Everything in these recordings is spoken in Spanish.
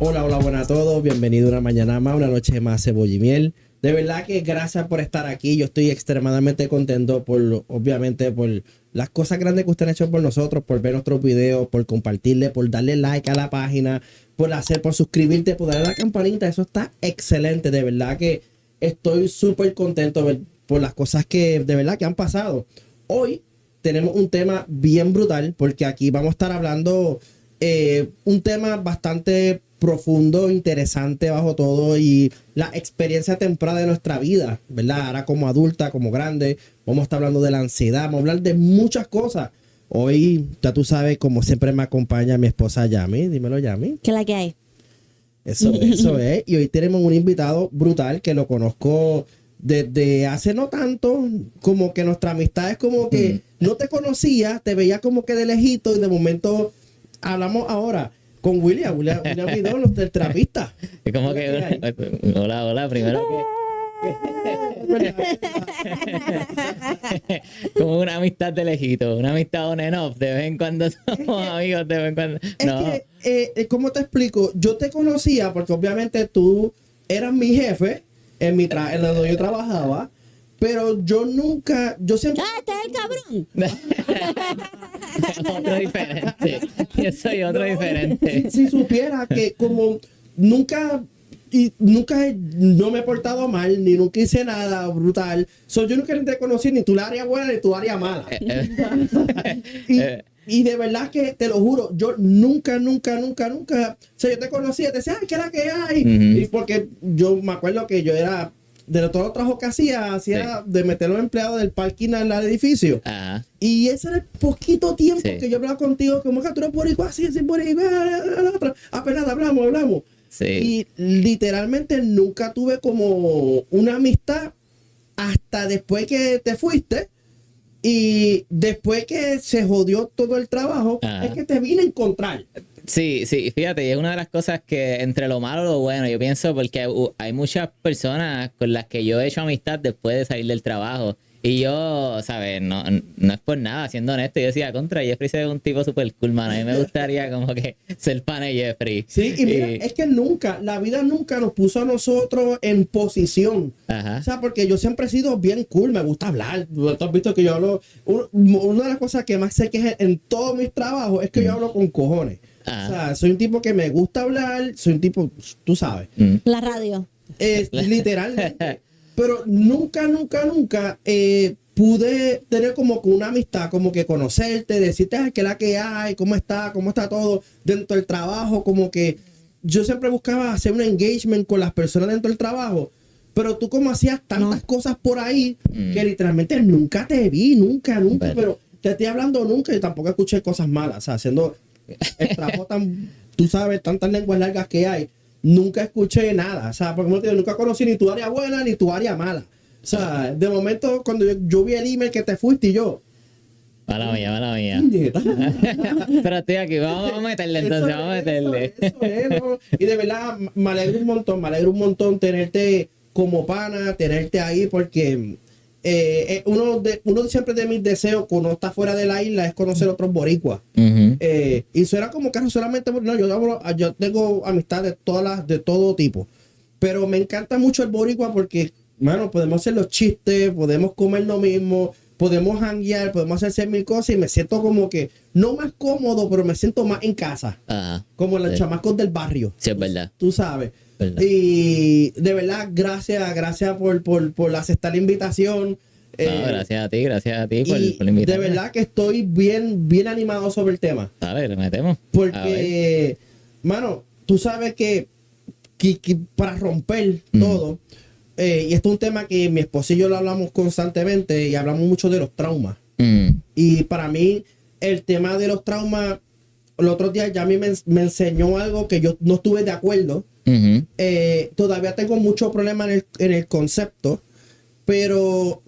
Hola, hola, buenas a todos. Bienvenido una mañana más, una noche más cebolla y miel. De verdad que gracias por estar aquí. Yo estoy extremadamente contento obviamente, por las cosas grandes que ustedes han hecho por nosotros, por ver nuestros videos, por compartirle, por darle like a la página, por suscribirte, por darle a la campanita. Eso está excelente. De verdad que estoy súper contento por las cosas que de verdad que han pasado. Hoy tenemos un tema bien brutal porque aquí vamos a estar hablando un tema bastante profundo, interesante bajo todo y la experiencia temprana de nuestra vida, ¿verdad? Ahora como adulta, como grande, vamos a estar hablando de la ansiedad, vamos a hablar de muchas cosas. Hoy, ya tú sabes, como siempre me acompaña mi esposa Yami. Dímelo, Yami. ¿Qué es la que hay? Eso es. Y hoy tenemos un invitado brutal que lo conozco desde hace no tanto, como que nuestra amistad es como que no te conocía, te veía como que de lejito y de momento hablamos ahora con William Vidal, el trapista. Es como que, hola, primero que... como una amistad de lejito, una amistad on and off, de vez en cuando somos amigos, de vez en cuando... No. Es que, ¿cómo te explico? Yo te conocía porque obviamente tú eras mi jefe en donde yo trabajaba, pero yo siempre... ¡Ah, este es el cabrón! Otro diferente. Yo soy otro diferente. Si supiera que como nunca no me he portado mal, ni nunca hice nada brutal. Yo nunca te conocí ni tu área buena ni tu área mala. Y de verdad que te lo juro, yo nunca, o sea, yo te conocía, te decía, ay, ¿qué era que hay? Y porque yo me acuerdo que yo era, de todos los trabajos que hacía de meter a los empleados del parking al edificio. Ajá. Y ese era el poquito tiempo que yo hablaba contigo, como que tú eres boricua, así por ahí, apenas hablamos. Sí. Y literalmente nunca tuve como una amistad hasta después que te fuiste. Y después que se jodió todo el trabajo, es que te vine a encontrar. Sí, fíjate, es una de las cosas que entre lo malo y lo bueno, yo pienso porque hay muchas personas con las que yo he hecho amistad después de salir del trabajo. Y yo, ¿sabes? No es por nada, siendo honesto, yo decía, contra Jeffrey se ve un tipo súper cool, man. A mí me gustaría como que ser pana de Jeffrey. Sí, y mira, es que la vida nunca nos puso a nosotros en posición. Ajá. O sea, porque yo siempre he sido bien cool, me gusta hablar. Tú has visto que yo hablo. Una de las cosas que más sé que es en todos mis trabajos es que yo hablo con cojones. O sea, soy un tipo que me gusta hablar, soy un tipo, tú sabes. La radio. Literalmente. Pero nunca pude tener como que una amistad, como que conocerte, decirte qué es la que hay, cómo está todo dentro del trabajo, como que yo siempre buscaba hacer un engagement con las personas dentro del trabajo, pero tú como hacías tantas cosas por ahí que literalmente nunca te vi, nunca, pero te estoy hablando nunca y tampoco escuché cosas malas, o sea, haciendo el trabajo tú sabes, tantas lenguas largas que hay. Nunca escuché nada, o sea, porque nunca conocí ni tu área buena ni tu área mala. O sea, de momento, cuando yo vi el email que te fuiste y yo... Mala mía. Pero estoy aquí, vamos a meterle entonces, vamos a meterle. Eso es, ¿no? Y de verdad, me alegro un montón tenerte como pana, tenerte ahí, porque uno siempre de mis deseos cuando está fuera de la isla es conocer otros boricuas. Y eso era como que solamente, no, yo tengo amistades de todo tipo, pero me encanta mucho el boricua porque, bueno, podemos hacer los chistes, podemos comer lo mismo, podemos janguear, podemos hacer mil cosas y me siento como que, no más cómodo, pero me siento más en casa. Como los chamacos del barrio. Sí, es verdad. Tú sabes. ¿Verdad? Y de verdad, gracias por aceptar la invitación. Gracias a ti por invitarme. De verdad que estoy bien animado sobre el tema. Dale, le metemos. Porque, mano, tú sabes que para romper todo, y esto es un tema que mi esposo y yo lo hablamos constantemente y hablamos mucho de los traumas. Y para mí, el tema de los traumas, el otro día ya a mí me enseñó algo que yo no estuve de acuerdo. Todavía tengo mucho problema en el concepto, pero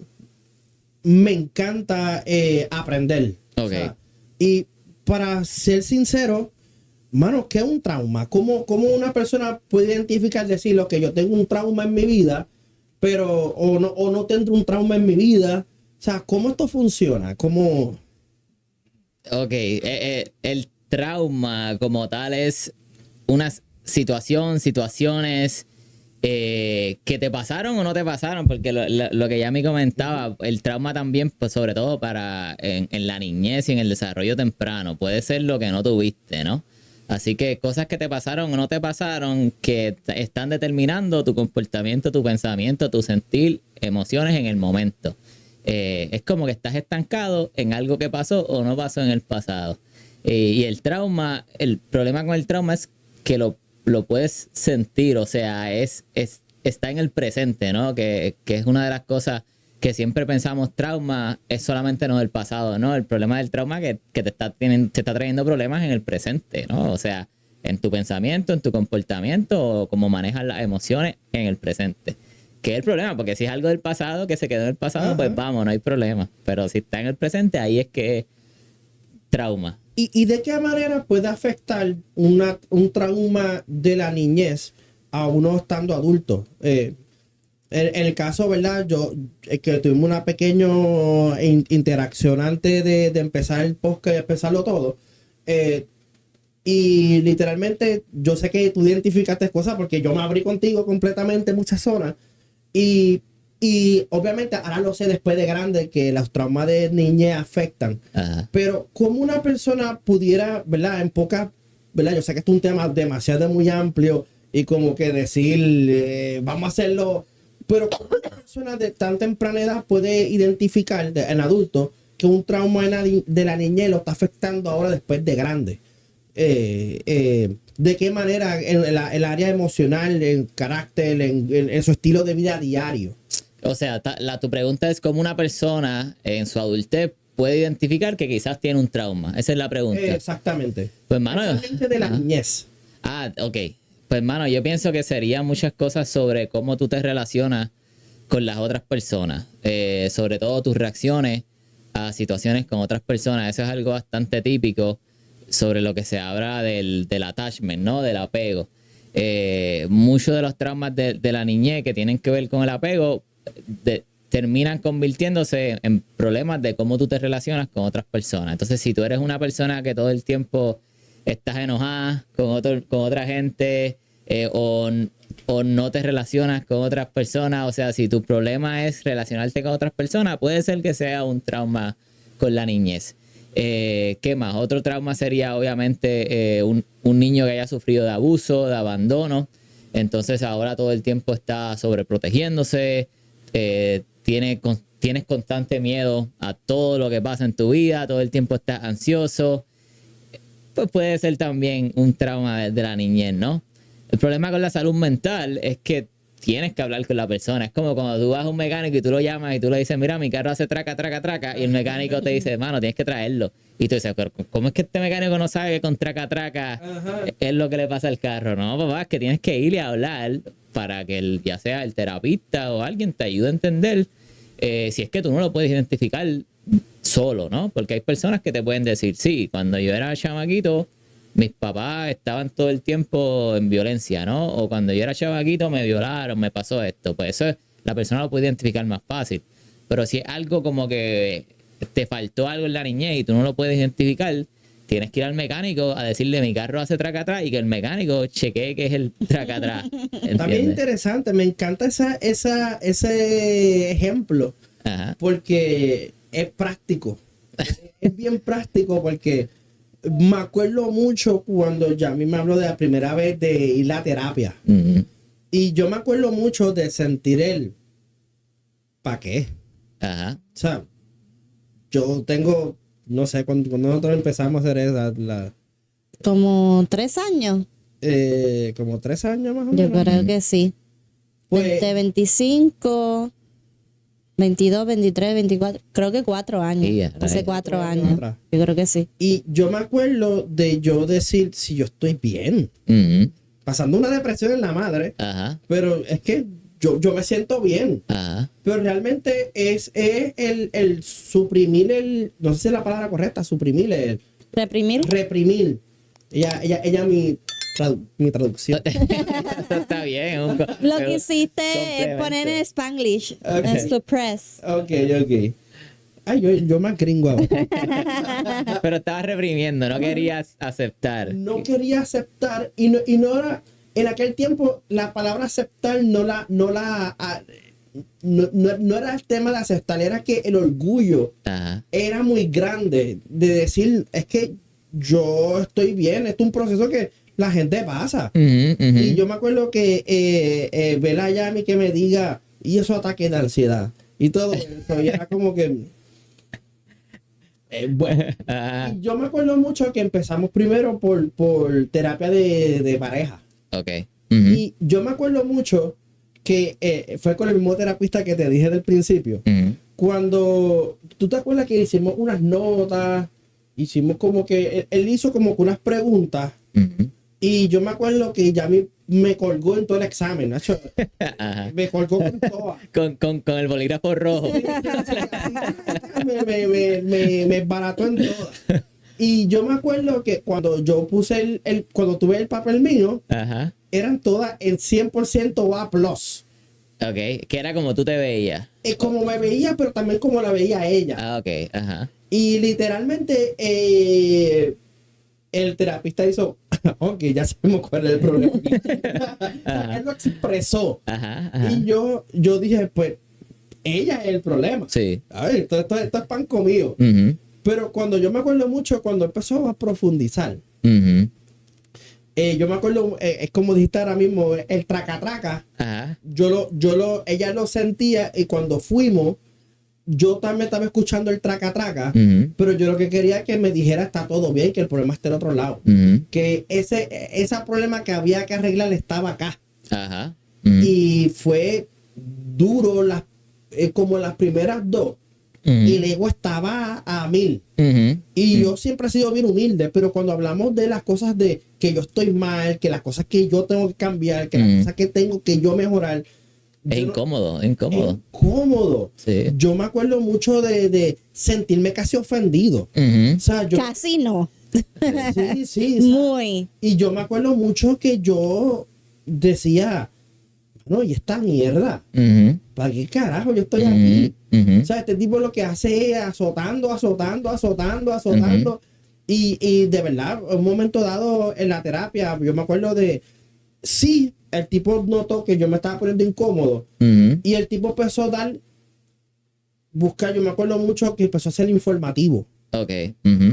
me encanta aprender. O sea, y para ser sincero, mano, ¿qué es un trauma? ¿Cómo una persona puede identificar, decir lo que yo tengo un trauma en mi vida, pero o no tendré un trauma en mi vida? O sea, ¿cómo esto funciona? ¿Cómo? Ok, el trauma como tal es una situaciones que te pasaron o no te pasaron, porque lo que ya me comentaba, el trauma también, pues sobre todo en la niñez y en el desarrollo temprano, puede ser lo que no tuviste, ¿no? Así que cosas que te pasaron o no te pasaron que están determinando tu comportamiento, tu pensamiento, tu sentir, emociones en el momento. Es como que estás estancado en algo que pasó o no pasó en el pasado. Y el trauma, el problema con el trauma es que lo puedes sentir, o sea, está en el presente, ¿no? Que es una de las cosas que siempre pensamos, trauma es solamente no del pasado, ¿no? El problema del trauma es que te está trayendo problemas en el presente, ¿no? O sea, en tu pensamiento, en tu comportamiento, o cómo manejas las emociones en el presente. ¿Qué es el problema? Porque si es algo del pasado que se quedó en el pasado, pues vamos, no hay problema. Pero si está en el presente, ahí es que es trauma. ¿Y de qué manera puede afectar un trauma de la niñez a uno estando adulto? En el caso, ¿verdad? Que tuvimos una pequeña interacción antes de empezar el podcast y empezarlo todo. Y literalmente yo sé que tú identificaste cosas porque yo me abrí contigo completamente en muchas zonas. Y obviamente ahora lo sé después de grande que los traumas de niñez afectan. Ajá. Pero ¿cómo una persona pudiera, ¿verdad? En pocas, ¿verdad? Yo sé que esto es un tema demasiado muy amplio y como que decir, vamos a hacerlo. Pero ¿cómo una persona de tan temprana edad puede identificar en adulto que un trauma de la niñez lo está afectando ahora después de grande? ¿De qué manera en el área emocional, en carácter, en su estilo de vida diario? O sea, tu pregunta es cómo una persona en su adultez puede identificar que quizás tiene un trauma. Esa es la pregunta. Exactamente. Pues, mano, de la niñez. Ok. Pues, mano, yo pienso que serían muchas cosas sobre cómo tú te relacionas con las otras personas. Sobre todo tus reacciones a situaciones con otras personas. Eso es algo bastante típico sobre lo que se habla del attachment, ¿no? Del apego. Muchos de los traumas de la niñez que tienen que ver con el apego terminan convirtiéndose en problemas de cómo tú te relacionas con otras personas. Entonces, si tú eres una persona que todo el tiempo estás enojada con otra gente o no te relacionas con otras personas, o sea, si tu problema es relacionarte con otras personas, puede ser que sea un trauma con la niñez. ¿Qué más? Otro trauma sería obviamente un niño que haya sufrido de abuso, de abandono. Entonces ahora todo el tiempo está sobreprotegiéndose, tienes constante miedo a todo lo que pasa en tu vida, todo el tiempo estás ansioso. Pues puede ser también un trauma de la niñez, ¿no? El problema con la salud mental es que tienes que hablar con la persona. Es como cuando tú vas a un mecánico y tú lo llamas y tú le dices, mira, mi carro hace traca, traca, traca, y el mecánico te dice, mano, tienes que traerlo. Y tú dices, pero ¿cómo es que este mecánico no sabe que con traca, traca es lo que le pasa al carro? No, papá, es que tienes que ir y hablar para que ya sea el terapista o alguien te ayude a entender si es que tú no lo puedes identificar solo, ¿no? Porque hay personas que te pueden decir, sí, cuando yo era chamaquito, mis papás estaban todo el tiempo en violencia, ¿no? O cuando yo era chavaquito me violaron, me pasó esto. Pues eso la persona lo puede identificar más fácil. Pero si es algo como que te faltó algo en la niñez y tú no lo puedes identificar, tienes que ir al mecánico a decirle mi carro hace traca atrás y que el mecánico chequee que es el traca atrás. También interesante, me encanta ese ejemplo. Ajá. Porque es práctico. Es bien práctico porque me acuerdo mucho cuando ya a mí me habló de la primera vez de ir a terapia. Uh-huh. Y yo me acuerdo mucho de sentir el ¿para qué? Ajá. O sea, yo tengo, no sé, cuando nosotros empezamos a hacer esa, Como 3 años. como 3 años más o menos. Yo creo que sí. Pues, 25, 22, 23, 24, creo que 4 años. Yeah, Hace right. 4 años años. atrás. Yo creo que sí. y yo me acuerdo de yo decir si yo estoy bien, Uh-huh. pasando una depresión en la madre, Ajá. pero es que yo me siento bien. Ajá. Pero realmente es el suprimir no sé si es la palabra correcta, suprimir, Reprimir. reprimir. Ella mi traducción. Está bien. Lo que hiciste es complemento. poner en Spanglish. Okay. Suppress. Ok. Ay, yo más gringo ahora. Pero estabas reprimiendo, no querías aceptar. No quería aceptar y no era, en aquel tiempo la palabra aceptar no era el tema de aceptar, era que el orgullo Ajá. era muy grande de decir, es que yo estoy bien, esto es un proceso que la gente pasa. Y yo me acuerdo que ver a Yami que me diga, y esos ataques de ansiedad y todo eso, y era como que bueno. Ajá. Y yo me acuerdo mucho que empezamos primero por terapia de pareja. Ok. Y yo me acuerdo mucho que fue con el mismo terapista que te dije del principio. Cuando tú te acuerdas que hicimos unas notas, hicimos como que él hizo como que unas preguntas. Y yo me acuerdo que ya me colgó en todo el examen, Nacho. Me colgó con todas. Con el bolígrafo rojo. Me barató en todas. Y yo me acuerdo que cuando yo puse cuando tuve el papel mío, Ajá. eran todas en 100% A+. Ok. Que era como tú te veías. Como me veía, pero también como la veía ella. Ah, ok. Ajá. Y literalmente el terapista hizo, ok, ya sabemos cuál es el problema. Él lo expresó. Ajá. Ajá. Y yo dije, pues, ella es el problema. Sí. A ver, esto es pan comido. Pero cuando yo me acuerdo mucho, cuando empezó a profundizar, yo me acuerdo, es como dijiste ahora mismo, el traca-traca. Ajá. Ella lo sentía y cuando fuimos, yo también estaba escuchando el traca-traca, pero yo lo que quería es que me dijera está todo bien, que el problema está del otro lado. Que ese problema que había que arreglar estaba acá. Ajá. Y fue duro como las primeras dos. Y el ego estaba a 1000. Y yo siempre he sido bien humilde, pero cuando hablamos de las cosas de que yo estoy mal, que las cosas que yo tengo que cambiar, que las cosas que tengo que yo mejorar, Es incómodo, es incómodo. Incómodo. Sí. Yo me acuerdo mucho de sentirme casi ofendido. O sea, Casi no. Sí. Muy. Y yo me acuerdo mucho que yo decía, no, y esta mierda, ¿para qué carajo yo estoy aquí? O sea, este tipo lo que hace es azotando. Y de verdad, en un momento dado en la terapia, yo me acuerdo sí, el tipo notó que yo me estaba poniendo incómodo. Y el tipo empezó a yo me acuerdo mucho que empezó a ser informativo. Ok.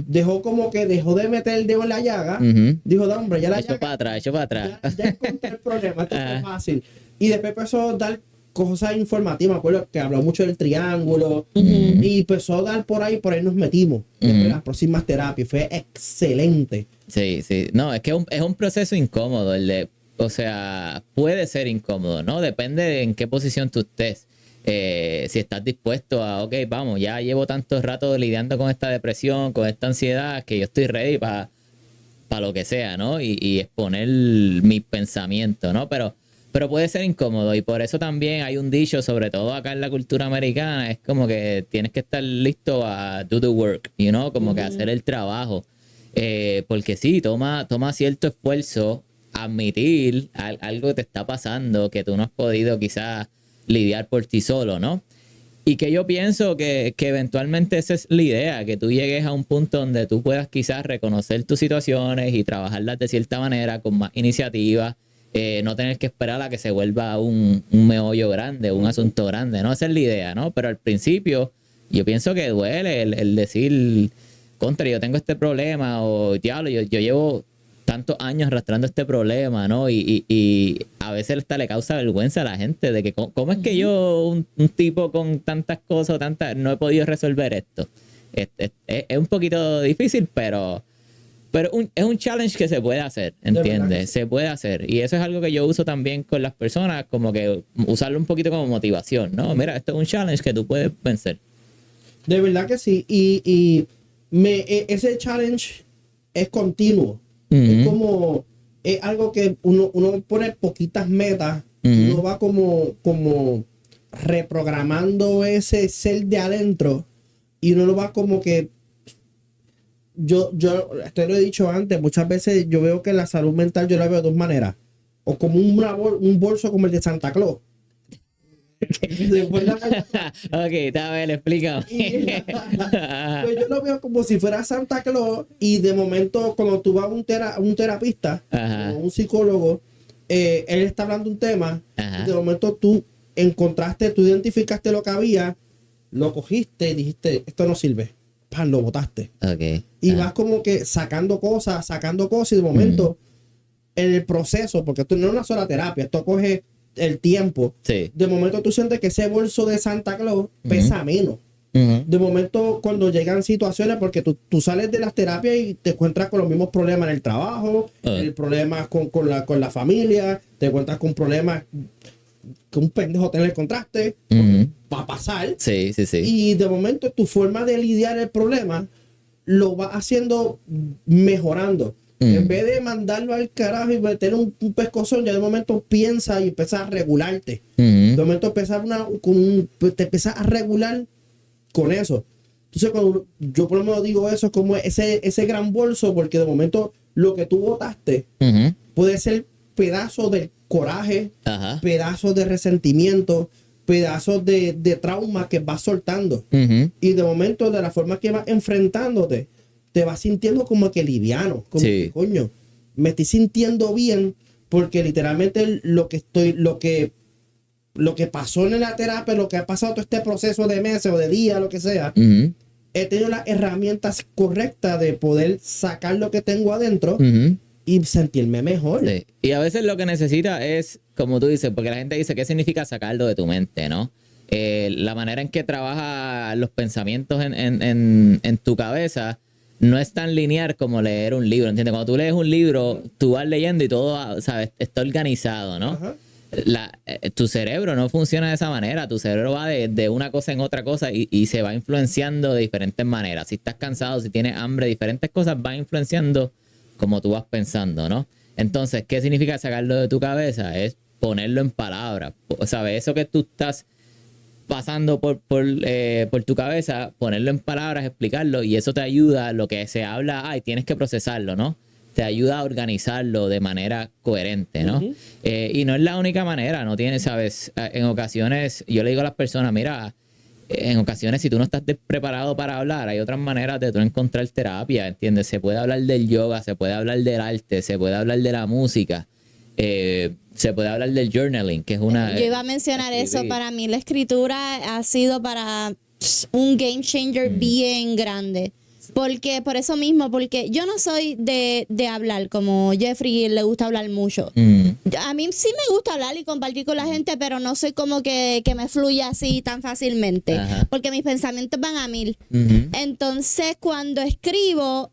Dejó de meter el dedo en la llaga. Dijo, da hombre, ya la llaga. Hecho para atrás. Ya encontré el problema, esto es fácil. Y después empezó a dar cosas informativas. Me acuerdo que habló mucho del triángulo. Y empezó a dar por ahí nos metimos. Después las próximas terapias. Fue excelente. Sí. No, es que es un proceso incómodo. O sea, puede ser incómodo, ¿no? Depende de en qué posición tú estés. Si estás dispuesto ok, vamos, ya llevo tanto rato lidiando con esta depresión, con esta ansiedad, que yo estoy ready para lo que sea, ¿no? Y exponer mis pensamientos, ¿no? Pero puede ser incómodo y por eso también hay un dicho, sobre todo acá en la cultura americana, es como que tienes que estar listo a do the work, you know? Como que hacer el trabajo. Porque sí, toma cierto esfuerzo admitir algo que te está pasando, que tú no has podido quizás lidiar por ti solo, ¿no? Y que yo pienso que eventualmente esa es la idea, que tú llegues a un punto donde tú puedas quizás reconocer tus situaciones y trabajarlas de cierta manera, con más iniciativa, no tener que esperar a que se vuelva un meollo grande, un asunto grande, ¿no? Esa es la idea, ¿no? Pero al principio yo pienso que duele el decir, contra, yo tengo este problema, o diablo, yo llevo tantos años arrastrando este problema, ¿no? Y a veces hasta le causa vergüenza a la gente de que cómo es que yo, un tipo con tantas cosas, no he podido resolver esto. Es un poquito difícil, pero es un challenge que se puede hacer, ¿entiendes? Se puede hacer. Y eso es algo que yo uso también con las personas, como que usarlo un poquito como motivación, ¿no? Mira, esto es un challenge que tú puedes vencer. De verdad que sí. Ese challenge es continuo. Es como, es algo que uno pone poquitas metas, uno va como reprogramando ese ser de adentro y uno lo va como que, yo esto lo he dicho antes, muchas veces yo veo que la salud mental yo la veo de dos maneras, o como un bolso como el de Santa Claus. Ok, está bien, explica. Pues yo lo veo como si fuera Santa Claus y de momento cuando tú vas a un terapista o un psicólogo, él está hablando un tema, Ajá. y de momento tú identificaste lo que había, lo cogiste y dijiste, esto no sirve, pan, lo botaste. Ok. Y Ajá. vas como que sacando cosas, y de momento, en el proceso, porque esto no es una sola terapia, esto coge el tiempo. Sí. De momento tú sientes que ese bolso de Santa Claus pesa menos. Ujú. De momento, cuando llegan situaciones, porque tú sales de las terapias y te encuentras con los mismos problemas en el trabajo, el problema con la familia, te encuentras con problemas que un pendejo te le encontraste, va a pasar. Sí, sí, sí. Y de momento tu forma de lidiar el problema lo va haciendo mejorando. En vez de mandarlo al carajo y meter un pescozón, ya de momento piensa y empieza a regularte. De momento te empiezas a regular con eso. Entonces, cuando yo por lo menos digo eso, es como ese gran bolso, porque de momento lo que tú botaste puede ser pedazos de coraje, Ajá. pedazos de resentimiento, pedazos de trauma que vas soltando. Y de momento, de la forma que vas enfrentándote, te vas sintiendo como que liviano, como Sí. que, coño, me estoy sintiendo bien, porque literalmente lo que pasó en la terapia, lo que ha pasado todo este proceso de meses o de días, lo que sea, he tenido las herramientas correctas de poder sacar lo que tengo adentro y sentirme mejor. Sí. Y a veces lo que necesita es, como tú dices, porque la gente dice, ¿qué significa sacarlo de tu mente, no? La manera en que trabaja los pensamientos en tu cabeza no es tan lineal como leer un libro, ¿entiendes? Cuando tú lees un libro, tú vas leyendo y todo, ¿sabes? Está organizado, ¿no? Ajá. Tu cerebro no funciona de esa manera. Tu cerebro va de una cosa en otra cosa y se va influenciando de diferentes maneras. Si estás cansado, si tienes hambre, diferentes cosas van influenciando como tú vas pensando, ¿no? Entonces, ¿qué significa sacarlo de tu cabeza? Es ponerlo en palabras. ¿Sabes? Eso que tú estás pasando por tu cabeza, ponerlo en palabras, explicarlo, y eso te ayuda, lo que se habla, tienes que procesarlo, ¿no? Te ayuda a organizarlo de manera coherente, ¿no? Y no es la única manera, no tienes, ¿sabes? En ocasiones, yo le digo a las personas, mira, en ocasiones si tú no estás preparado para hablar, hay otras maneras de tú encontrar terapia, ¿entiendes? Se puede hablar del yoga, se puede hablar del arte, se puede hablar de la música, se puede hablar del journaling, que es una... Yo iba a mencionar eso. escribir. Para mí la escritura ha sido para un game changer bien grande. Porque, por eso mismo, porque yo no soy de hablar como Jeffrey, le gusta hablar mucho. A mí sí me gusta hablar y compartir con la gente, pero no soy como que me fluye así tan fácilmente. Ajá. Porque mis pensamientos van a 1000. Entonces, cuando escribo,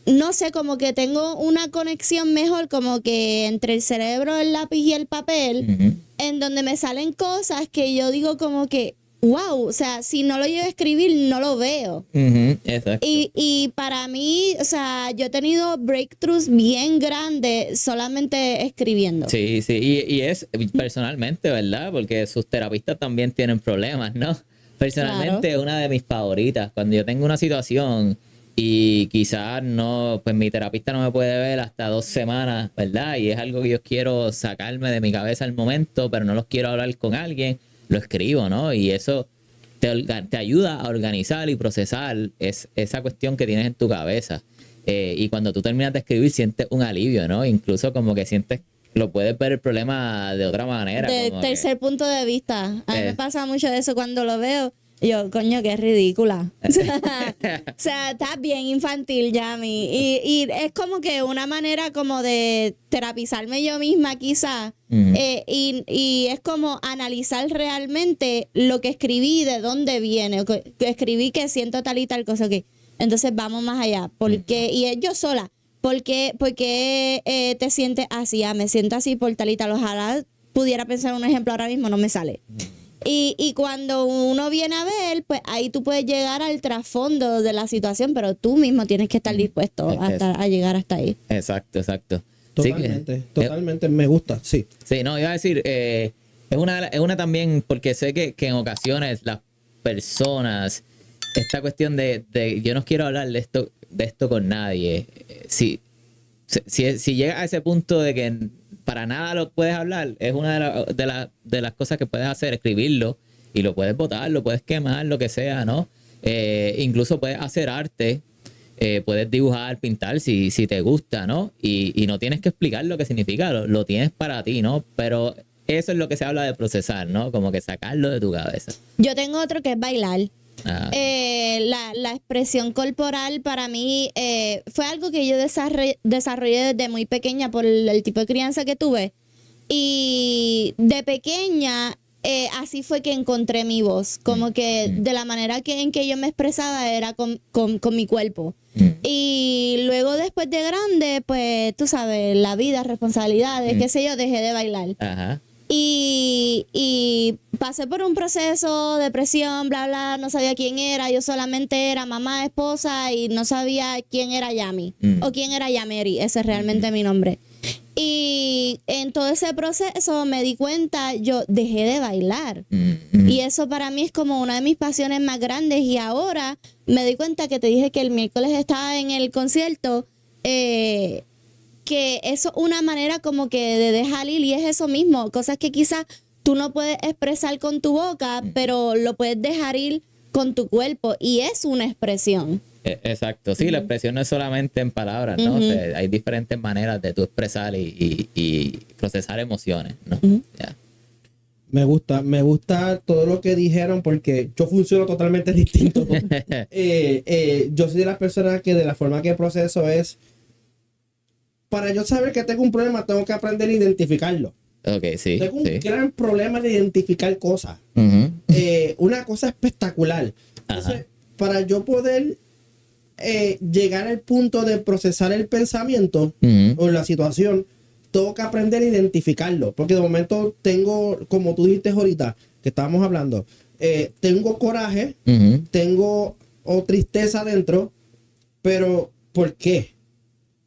no sé, como que tengo una conexión mejor como que entre el cerebro, el lápiz y el papel, en donde me salen cosas que yo digo como que, wow, o sea, si no lo llevo a escribir, no lo veo. Exacto. Y para mí, o sea, yo he tenido breakthroughs bien grandes solamente escribiendo. Sí, sí, y es personalmente, ¿verdad? Porque sus terapistas también tienen problemas, ¿no? Personalmente Claro. es una de mis favoritas. Cuando yo tengo una situación y quizás no, pues mi terapista no me puede ver hasta 2 semanas, ¿verdad? Y es algo que yo quiero sacarme de mi cabeza al momento, pero no los quiero hablar con alguien, lo escribo, ¿no? Y eso te ayuda a organizar y procesar esa cuestión que tienes en tu cabeza. Y cuando tú terminas de escribir, sientes un alivio, ¿no? Incluso como que sientes, lo puedes ver el problema de otra manera. De como tercer punto de vista. A mí me Eh. pasa mucho de eso cuando lo veo. Yo, coño, qué ridícula. O sea, está bien infantil, Yami. Y es como que una manera como de terapizarme yo misma, quizá. Y es como analizar realmente lo que escribí, de dónde viene. Que escribí que siento tal y tal cosa. Que entonces vamos más allá. Porque, y es yo sola. ¿Por qué te sientes así? Me siento así por tal y tal. Ojalá pudiera pensar un ejemplo ahora mismo, no me sale. Y cuando uno viene a ver, pues ahí tú puedes llegar al trasfondo de la situación, pero tú mismo tienes que estar dispuesto a llegar hasta ahí. Exacto, exacto. Totalmente, totalmente, me gusta, sí. Sí, no, iba a decir, es una también, porque sé que en ocasiones las personas, esta cuestión de yo no quiero hablar de esto con nadie, si llega a ese punto de que para nada lo puedes hablar, es una de las cosas que puedes hacer, escribirlo, y lo puedes botar, lo puedes quemar, lo que sea, ¿no? Incluso puedes hacer arte, puedes dibujar, pintar si te gusta, ¿no? Y no tienes que explicar lo que significa, lo tienes para ti, ¿no? Pero eso es lo que se habla de procesar, ¿no? Como que sacarlo de tu cabeza. Yo tengo otro que es bailar. Ah, La expresión corporal para mí fue algo que yo desarrollé desde muy pequeña por el tipo de crianza que tuve. Y de pequeña, así fue que encontré mi voz. Como que de la manera en que yo me expresaba era con mi cuerpo. Y luego después de grande, pues tú sabes, la vida, responsabilidades, qué sé yo, dejé de bailar. ajá. Y pasé por un proceso, depresión, bla, bla, no sabía quién era, yo solamente era mamá, esposa y no sabía quién era Yami o quién era Yameri, ese es realmente mi nombre. Y en todo ese proceso me di cuenta, yo dejé de bailar y eso para mí es como una de mis pasiones más grandes y ahora me di cuenta que te dije que el miércoles estaba en el concierto, que eso es una manera como que de dejar ir y es eso mismo, cosas que quizás tú no puedes expresar con tu boca, pero lo puedes dejar ir con tu cuerpo y es una expresión. Exacto, sí, la expresión no es solamente en palabras, ¿no? O sea, hay diferentes maneras de tú expresar y procesar emociones, ¿no? Ya. Me gusta todo lo que dijeron porque yo funciono totalmente distinto. Yo soy de las personas que de la forma que proceso es, para yo saber que tengo un problema, tengo que aprender a identificarlo. Ok, sí. Tengo un sí. gran problema de identificar cosas. Ujú. Una cosa espectacular. Entonces, para yo poder llegar al punto de procesar el pensamiento Ujú. o la situación, tengo que aprender a identificarlo. Porque de momento tengo, como tú dijiste ahorita, que estábamos hablando, tengo coraje, Ujú. tengo tristeza dentro, pero ¿por qué?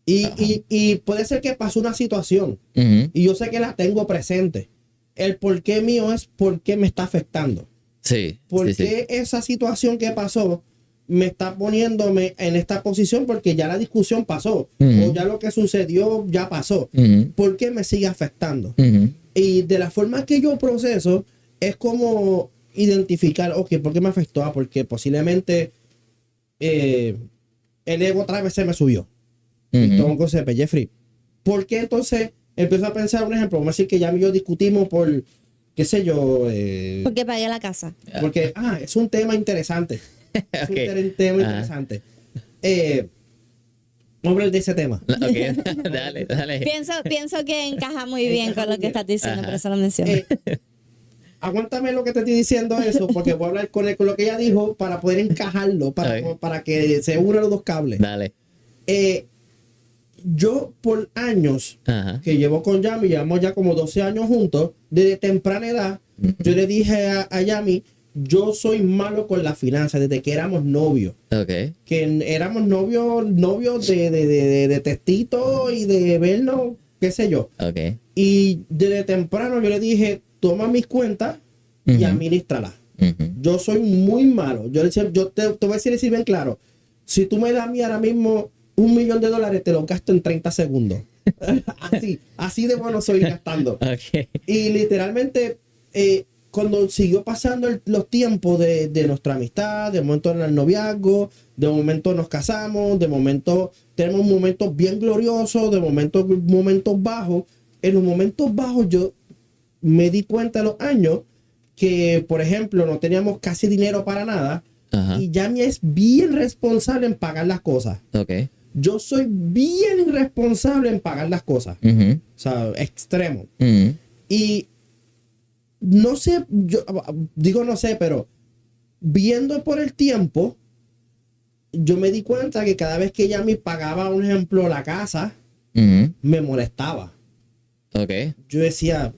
Y puede ser que pasó una situación Ujú. y yo sé que la tengo presente. El por qué mío es por qué me está afectando. Sí. ¿Por sí, qué esa situación que pasó me está poniéndome en esta posición? Porque ya la discusión pasó o ya lo que sucedió ya pasó. Ujú. ¿Por qué me sigue afectando? Ujú. Y de la forma que yo proceso es como identificar, ok, ¿por qué me afectó? Porque posiblemente el ego otra vez se me subió. Y todo un concepto, Jeffrey. ¿Por qué entonces empiezo a pensar, un ejemplo? Vamos a decir que ya y yo discutimos por, qué sé yo, Porque pagué la casa. porque, es un tema interesante. Es Ok. un tema interesante. Vamos a hablar de ese tema. Ok, dale. Pienso que encaja muy bien con lo que estás diciendo, Ajá. por eso lo menciono. Aguántame lo que te estoy diciendo eso, porque voy a hablar con lo que ella dijo para poder encajarlo, Ok. para que se unan los dos cables. Dale. Yo por años Ajá. que llevo con Yami, llevamos ya como 12 años juntos, desde temprana edad, yo le dije a Yami, yo soy malo con las finanzas, desde que éramos novios. Ok. Que éramos novios de testito y de vernos, qué sé yo. Ok. Y desde temprano yo le dije, toma mis cuentas y Ujú. administralas. Ujú. Yo soy muy malo. Yo te voy a decir bien claro. Si tú me das a mí ahora mismo $1 millón, te lo gasto en 30 segundos. así de bueno soy gastando. Ok. Y literalmente, cuando siguió pasando los tiempos de nuestra amistad, de momento en el noviazgo, de momento nos casamos, de momento tenemos momentos bien gloriosos, de momentos bajos. En los momentos bajos yo me di cuenta a los años que, por ejemplo, no teníamos casi dinero para nada. Ajá. Y Yami es bien responsable en pagar las cosas. Ok. Yo soy bien irresponsable en pagar las cosas. Ujú. O sea, extremo. Ujú. Y no sé, yo digo no sé, pero viendo por el tiempo, yo me di cuenta que cada vez que ella me pagaba, un ejemplo, la casa, Ujú. me molestaba. Ok. Yo decía,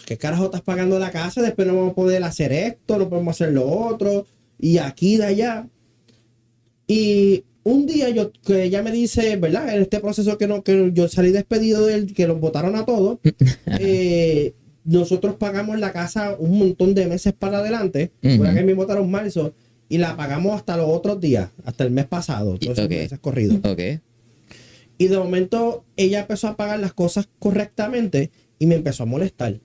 ¿qué carajo estás pagando la casa? Después no vamos a poder hacer esto, no podemos hacer lo otro, y aquí, de allá. Y un día que ella me dice, ¿verdad? En este proceso que yo salí despedido de él, que los votaron a todos, nosotros pagamos la casa un montón de meses para adelante, por que me votaron en marzo, y la pagamos hasta los otros días, hasta el mes pasado, todos esos meses corridos. Ok. Y de momento ella empezó a pagar las cosas correctamente y me empezó a molestar.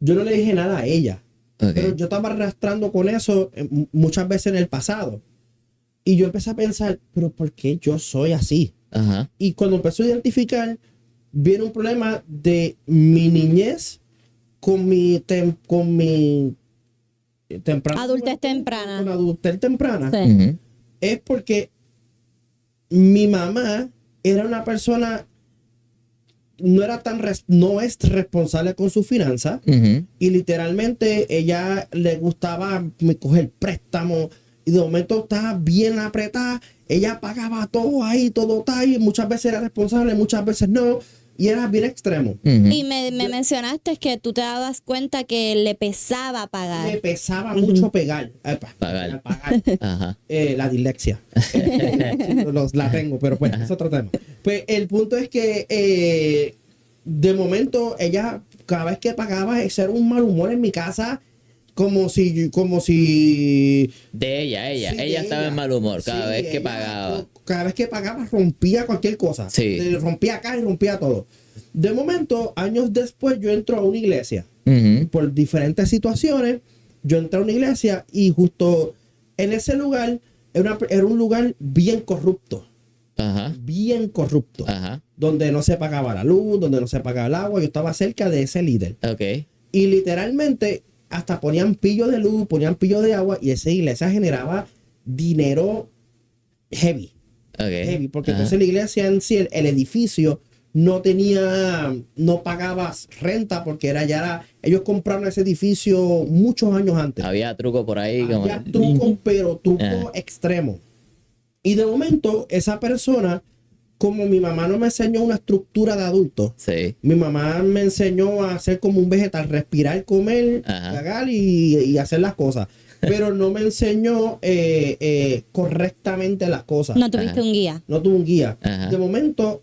Yo no le dije nada a ella, Ok. pero yo estaba arrastrando con eso muchas veces en el pasado. Y yo empecé a pensar, pero ¿por qué yo soy así? Ajá. Y cuando empecé a identificar, viene un problema de mi niñez con mi temprana Adultez temprana. con adultez temprana. Sí. Ujú. Es porque mi mamá era una persona, no es responsable con su finanza, Ujú. y literalmente ella le gustaba coger préstamos, y de momento estaba bien apretada, ella pagaba todo ahí, todo tal, y muchas veces era responsable, muchas veces no, y era bien extremo. Ujú. Y me mencionaste que tú te dabas cuenta que le pesaba pagar. Me pesaba mucho pagar. Pagar. Ajá. La dislexia. La tengo, pero pues es otro tema. Pues el punto es que de momento ella, cada vez que pagaba, ese era un mal humor en mi casa, como si De ella sí, de estaba ella. en mal humor cada Sí, vez que ella, pagaba. cada vez que pagaba rompía cualquier cosa. Sí. Rompía acá y rompía todo. De momento, años después, yo entro a una iglesia. Ujú. Por diferentes situaciones, yo entré a una iglesia y justo en ese lugar era un lugar bien corrupto. Ajá. Bien corrupto. Ajá. Donde no se pagaba la luz, donde no se pagaba el agua. Yo estaba cerca de ese líder. Ok. Y literalmente hasta ponían pillo de luz, ponían pillo de agua, y esa iglesia generaba dinero heavy. Ok. Heavy, porque Ajá. entonces la iglesia en sí, el edificio no pagaba renta porque ellos compraron ese edificio muchos años antes. Había truco por ahí como. Había truco, pero truco Ajá. extremo. Y de momento, esa persona, como mi mamá no me enseñó una estructura de adulto, Sí. mi mamá me enseñó a ser como un vegetal, respirar, comer, Ajá. cagar y hacer las cosas. Pero no me enseñó correctamente las cosas. No tuviste un guía. No tuve un guía. Ajá. De momento,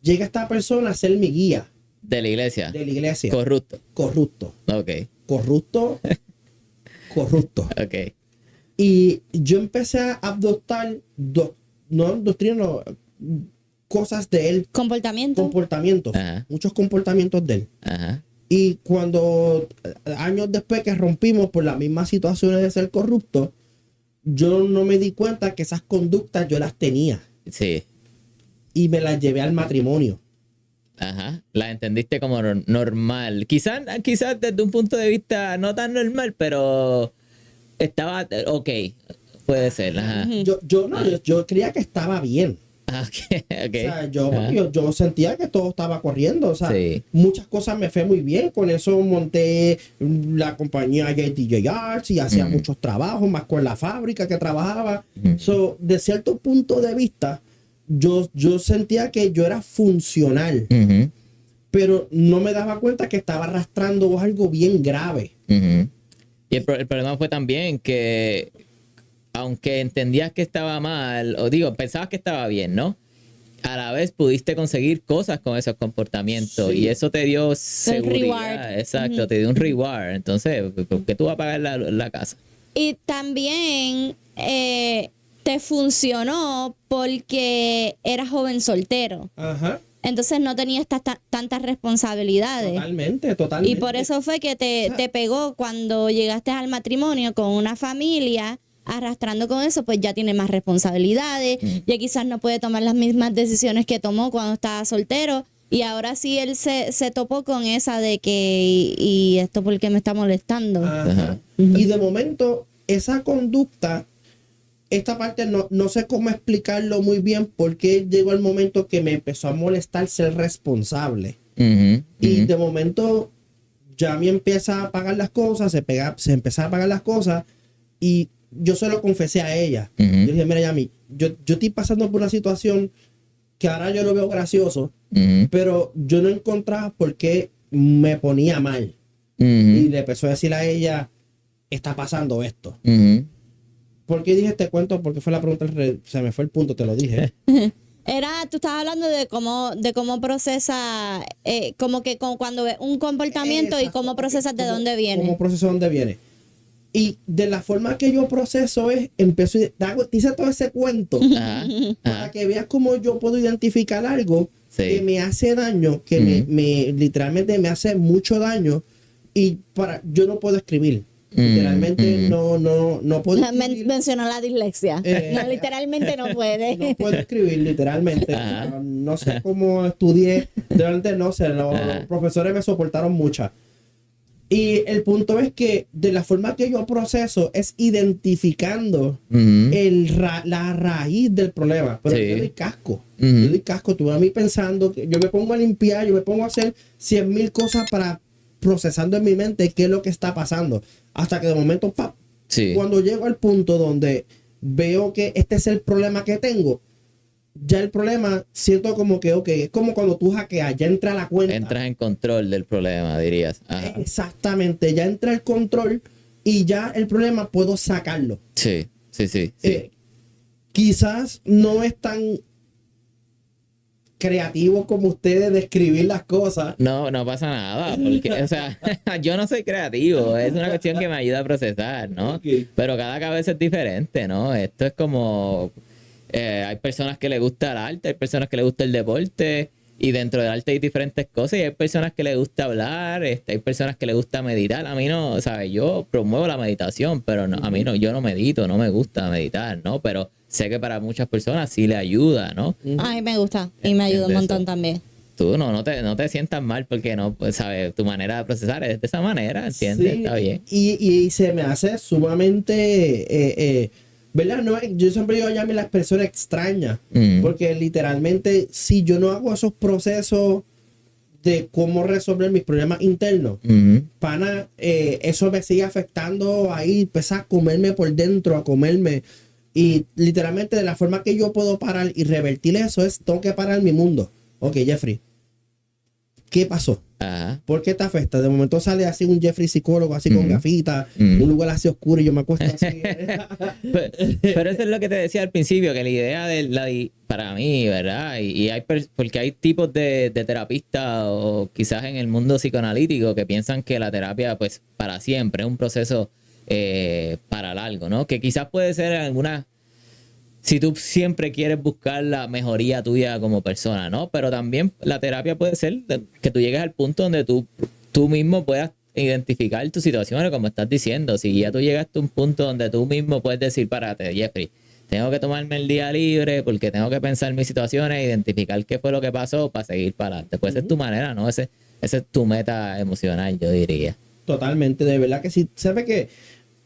llega esta persona a ser mi guía De la iglesia. de la iglesia. Corrupto. Corrupto. Ok. Corrupto. Corrupto. Ok. Y yo empecé a adoptar, cosas de él, Comportamiento. comportamientos, Ajá. muchos comportamientos de él. Ajá. Y cuando, años después que rompimos por las mismas situaciones de ser corrupto, yo no me di cuenta que esas conductas yo las tenía Sí. y me las llevé al matrimonio. Ajá. La entendiste como normal. Quizás desde un punto de vista no tan normal, pero estaba ok. Puede ser. Ajá. Yo creía que estaba bien. Ah, ok. Ok. O sea, Ajá. yo sentía que todo estaba corriendo. O sea, Sí. muchas cosas me fue muy bien. Con eso monté la compañía JTJ Arts y hacía muchos trabajos, más con la fábrica que trabajaba. So, de cierto punto de vista, yo sentía que yo era funcional, Ujú. pero no me daba cuenta que estaba arrastrando algo bien grave. Ujú. Y el problema fue también que, aunque entendías que estaba mal, o digo, pensabas que estaba bien, ¿no? A la vez pudiste conseguir cosas con esos comportamientos Sí. y eso te dio seguridad. reward. Exacto, te dio un reward. Entonces, ¿por qué tú vas a pagar la casa? Y también te funcionó porque eras joven soltero. Ajá. Entonces no tenías tantas responsabilidades. Totalmente. Y por eso fue que te pegó cuando llegaste al matrimonio con una familia, arrastrando con eso, pues ya tiene más responsabilidades, ya quizás no puede tomar las mismas decisiones que tomó cuando estaba soltero. Y ahora sí él se topó con esa de que, y esto por qué me está molestando. Ajá. Y de momento, esa conducta, esta parte no sé cómo explicarlo muy bien, porque llegó el momento que me empezó a molestar ser responsable. Ujú, Y ujú. de momento, ya me empieza a pagar las cosas, se empezaba a pagar las cosas, y yo se lo confesé a ella. Ujú. Yo dije, mira, Yami, yo estoy pasando por una situación que ahora yo lo veo gracioso, Ujú, pero yo no encontraba por qué me ponía mal. ujú, Y le empezó a decir a ella, está pasando esto. ujú. ¿Por qué dije este cuento? Porque fue la pregunta, se me fue el punto, te lo dije. Tú estabas hablando de cómo procesa, como que cuando ves un comportamiento y Exacto, cómo procesas de dónde ¿Cómo viene. proceso de dónde viene? Y de la forma que yo proceso es, dice todo ese cuento Ajá, para ajá. que veas cómo yo puedo identificar algo Sí. que me hace daño, que Ujú. literalmente me hace mucho daño, y yo no puedo escribir. Literalmente no puedo escribir. Mencionó la dislexia. No, literalmente no puede. No puedo escribir, literalmente. Ajá. No sé cómo estudié. Realmente no sé. Los profesores me soportaron muchas. Y el punto es que de la forma que yo proceso es identificando la raíz del problema. Pero yo doy casco. Yo doy casco. Tú a mí pensando que yo me pongo a limpiar, yo me pongo a hacer 100,000 cosas para procesando en mi mente qué es lo que está pasando. Hasta que de momento, ¡pap! Sí. Cuando llego al punto donde veo que este es el problema que tengo, ya el problema siento como que, ok, es como cuando tú hackeas, ya entra la cuenta. Entras en control del problema, dirías. Ajá. Exactamente, ya entra el control y ya el problema puedo sacarlo. Sí. Quizás no es tan creativo como ustedes de escribir las cosas. No pasa nada, porque, o sea, yo no soy creativo, es una cuestión que me ayuda a procesar, ¿no? Okay. Pero cada cabeza es diferente, ¿no? Esto es como, hay personas que les gusta el arte, hay personas que les gusta el deporte, y dentro del arte hay diferentes cosas, y hay personas que les gusta hablar, hay personas que les gusta meditar. A mí no, ¿sabes? Yo promuevo la meditación, pero no, a mí no, yo no medito, no me gusta meditar, ¿no? Pero sé que para muchas personas sí le ayuda, ¿no? A mí me gusta y me ayuda un montón también. Tú no te sientas mal porque no, pues, ¿sabes? Tu manera de procesar es de esa manera, ¿entiendes? Sí, Está bien. y se me hace sumamente, ¿verdad? No, yo siempre digo llame las personas extrañas, porque literalmente si yo no hago esos procesos de cómo resolver mis problemas internos, pana, eso me sigue afectando ahí, empieza a comerme por dentro, a comerme. Y literalmente de la forma que yo puedo parar y revertir eso es, tengo que parar mi mundo. Ok, Jeffrey, ¿qué pasó? Ajá. ¿Por qué te afecta? De momento sale así un Jeffrey psicólogo, así con gafitas, un lugar así oscuro y yo me acuesto así. Pero eso es lo que te decía al principio, que la idea para mí, ¿verdad? Y porque hay tipos de terapistas o quizás en el mundo psicoanalítico que piensan que la terapia, pues, para siempre es un proceso para largo, ¿no? Que quizás puede ser alguna... Si tú siempre quieres buscar la mejoría tuya como persona, ¿no? Pero también la terapia puede ser que tú llegues al punto donde tú mismo puedas identificar tus situaciones, como estás diciendo. Si ya tú llegaste a un punto donde tú mismo puedes decir, párate, Jeffrey, tengo que tomarme el día libre porque tengo que pensar en mis situaciones, identificar qué fue lo que pasó para seguir para adelante. Pues esa es tu manera, ¿no? Esa es tu meta emocional, yo diría. Totalmente, de verdad que sí. ¿Sabes qué?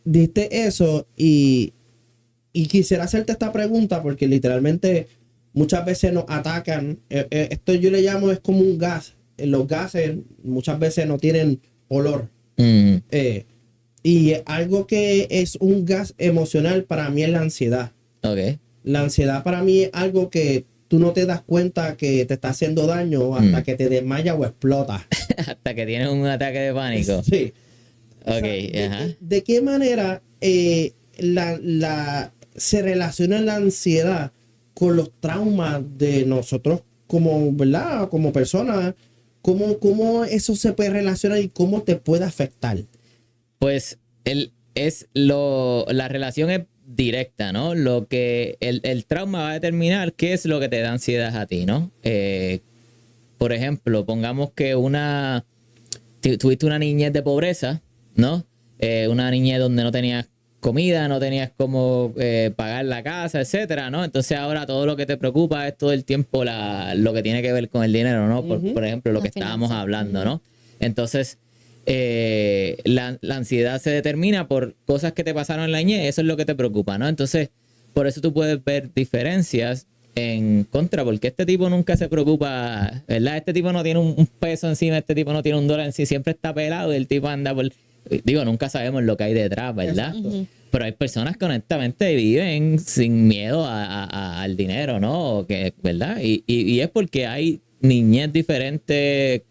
Diste eso y quisiera hacerte esta pregunta porque literalmente muchas veces nos atacan. Esto yo le llamo, es como un gas. Los gases muchas veces no tienen olor. Y algo que es un gas emocional para mí es la ansiedad. Okay. La ansiedad para mí es algo que tú no te das cuenta que te está haciendo daño hasta que te desmayas o explotas. Hasta que tienes un ataque de pánico. Sí. Ok, O sea, ajá. ¿De qué manera se relaciona la ansiedad con los traumas de nosotros como, ¿verdad? Como personas? ¿Cómo eso se puede relacionar y cómo te puede afectar? Pues la relación es directa, ¿no? Lo que el trauma va a determinar qué es lo que te da ansiedad a ti, ¿no? Por ejemplo, pongamos que tuviste una niñez de pobreza, ¿no? Una niñez donde no tenías comida, no tenías cómo pagar la casa, etcétera, ¿no? Entonces ahora todo lo que te preocupa es todo el tiempo lo que tiene que ver con el dinero, ¿no? Por ejemplo, lo que estábamos hablando, ¿no? Entonces, la ansiedad se determina por cosas que te pasaron en la niñez, eso es lo que te preocupa, ¿no? Entonces, por eso tú puedes ver diferencias en contra, porque este tipo nunca se preocupa, ¿verdad? Este tipo no tiene un peso encima, este tipo no tiene $1 encima, siempre está pelado y el tipo anda por... Digo, nunca sabemos lo que hay detrás, ¿verdad? Pero hay personas que honestamente viven sin miedo al dinero, ¿no? ¿Verdad? Y es porque hay niñez diferente,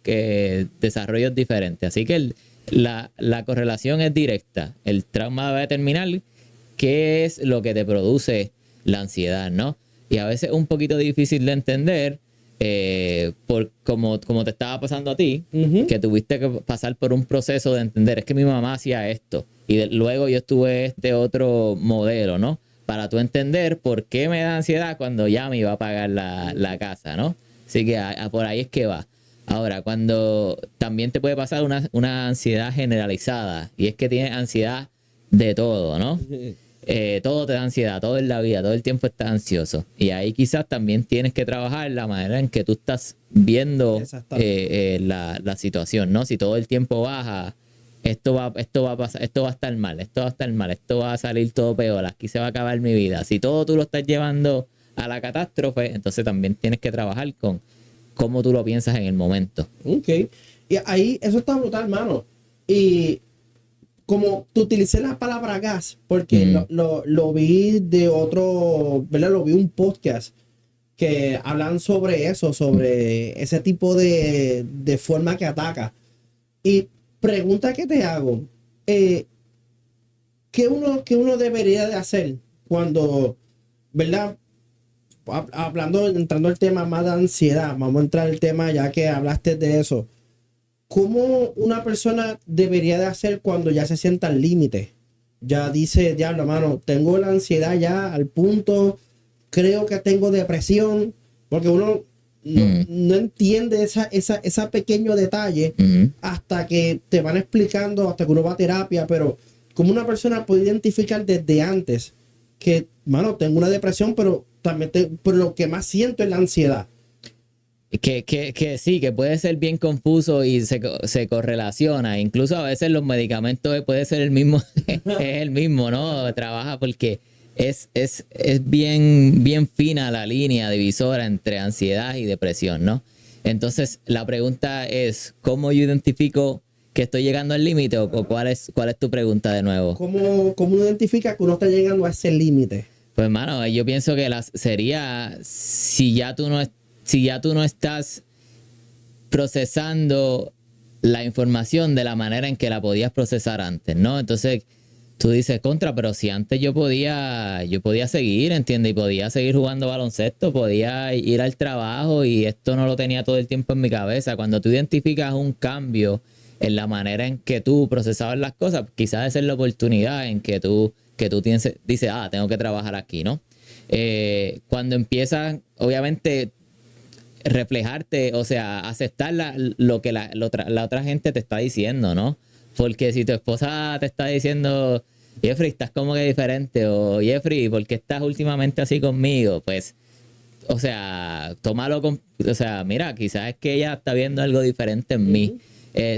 desarrollos diferentes. Así que la correlación es directa. El trauma va a determinar qué es lo que te produce la ansiedad, ¿no? Y a veces es un poquito difícil de entender, como te estaba pasando a ti, que tuviste que pasar por un proceso de entender, es que mi mamá hacía esto y luego yo estuve este otro modelo, ¿no? Para tú entender por qué me da ansiedad cuando ya me iba a pagar la casa, ¿no? Así que por ahí es que va. Ahora, cuando también te puede pasar una ansiedad generalizada, y es que tienes ansiedad de todo, ¿no? Todo te da ansiedad, todo en la vida, todo el tiempo estás ansioso. Y ahí quizás también tienes que trabajar la manera en que tú estás viendo la situación, ¿no? Si todo el tiempo baja, esto va a pasar, esto va a estar mal, esto va a estar mal, esto va a salir todo peor, aquí se va a acabar mi vida. Si todo tú lo estás llevando a la catástrofe, entonces también tienes que trabajar con cómo tú lo piensas en el momento. Ok. Y ahí, eso está brutal, mano. Y como tú utilicé la palabra gas, porque lo vi de otro, ¿verdad? Lo vi un podcast que hablan sobre eso, sobre ese tipo de forma que ataca. Y pregunta que te hago, ¿qué uno debería de hacer cuando, ¿verdad? Entrando al tema más de ansiedad, vamos a entrar al tema ya que hablaste de eso. ¿Cómo una persona debería de hacer cuando ya se sienta al límite? Ya dice, diablo, mano, tengo la ansiedad ya al punto, creo que tengo depresión, porque uno no entiende esa pequeño detalle hasta que te van explicando, hasta que uno va a terapia, pero como una persona puede identificar desde antes que, mano, tengo una depresión, pero también pero lo que más siento es la ansiedad. Que sí, que puede ser bien confuso y se correlaciona. Incluso a veces los medicamentos puede ser el mismo, es el mismo, ¿no? Trabaja porque es bien fina la línea divisora entre ansiedad y depresión, ¿no? Entonces, la pregunta es, ¿cómo yo identifico que estoy llegando al límite? ¿O cuál es tu pregunta de nuevo? ¿Cómo uno identifica que uno está llegando a ese límite? Pues, mano, yo pienso que sería si ya tú no estás procesando la información de la manera en que la podías procesar antes, ¿no? Entonces, tú dices, pero si antes yo podía seguir, ¿entiendes? Y podía seguir jugando baloncesto, podía ir al trabajo y esto no lo tenía todo el tiempo en mi cabeza. Cuando tú identificas un cambio en la manera en que tú procesabas las cosas, quizás esa es la oportunidad en que tú dices, tengo que trabajar aquí, ¿no? Cuando empiezas, obviamente, reflejarte, o sea, aceptar lo que la otra gente te está diciendo, ¿no? Porque si tu esposa te está diciendo, Jeffrey, estás como que diferente, o Jeffrey, ¿por qué estás últimamente así conmigo? Pues, o sea, tómalo o sea, mira, quizás es que ella está viendo algo diferente en mí.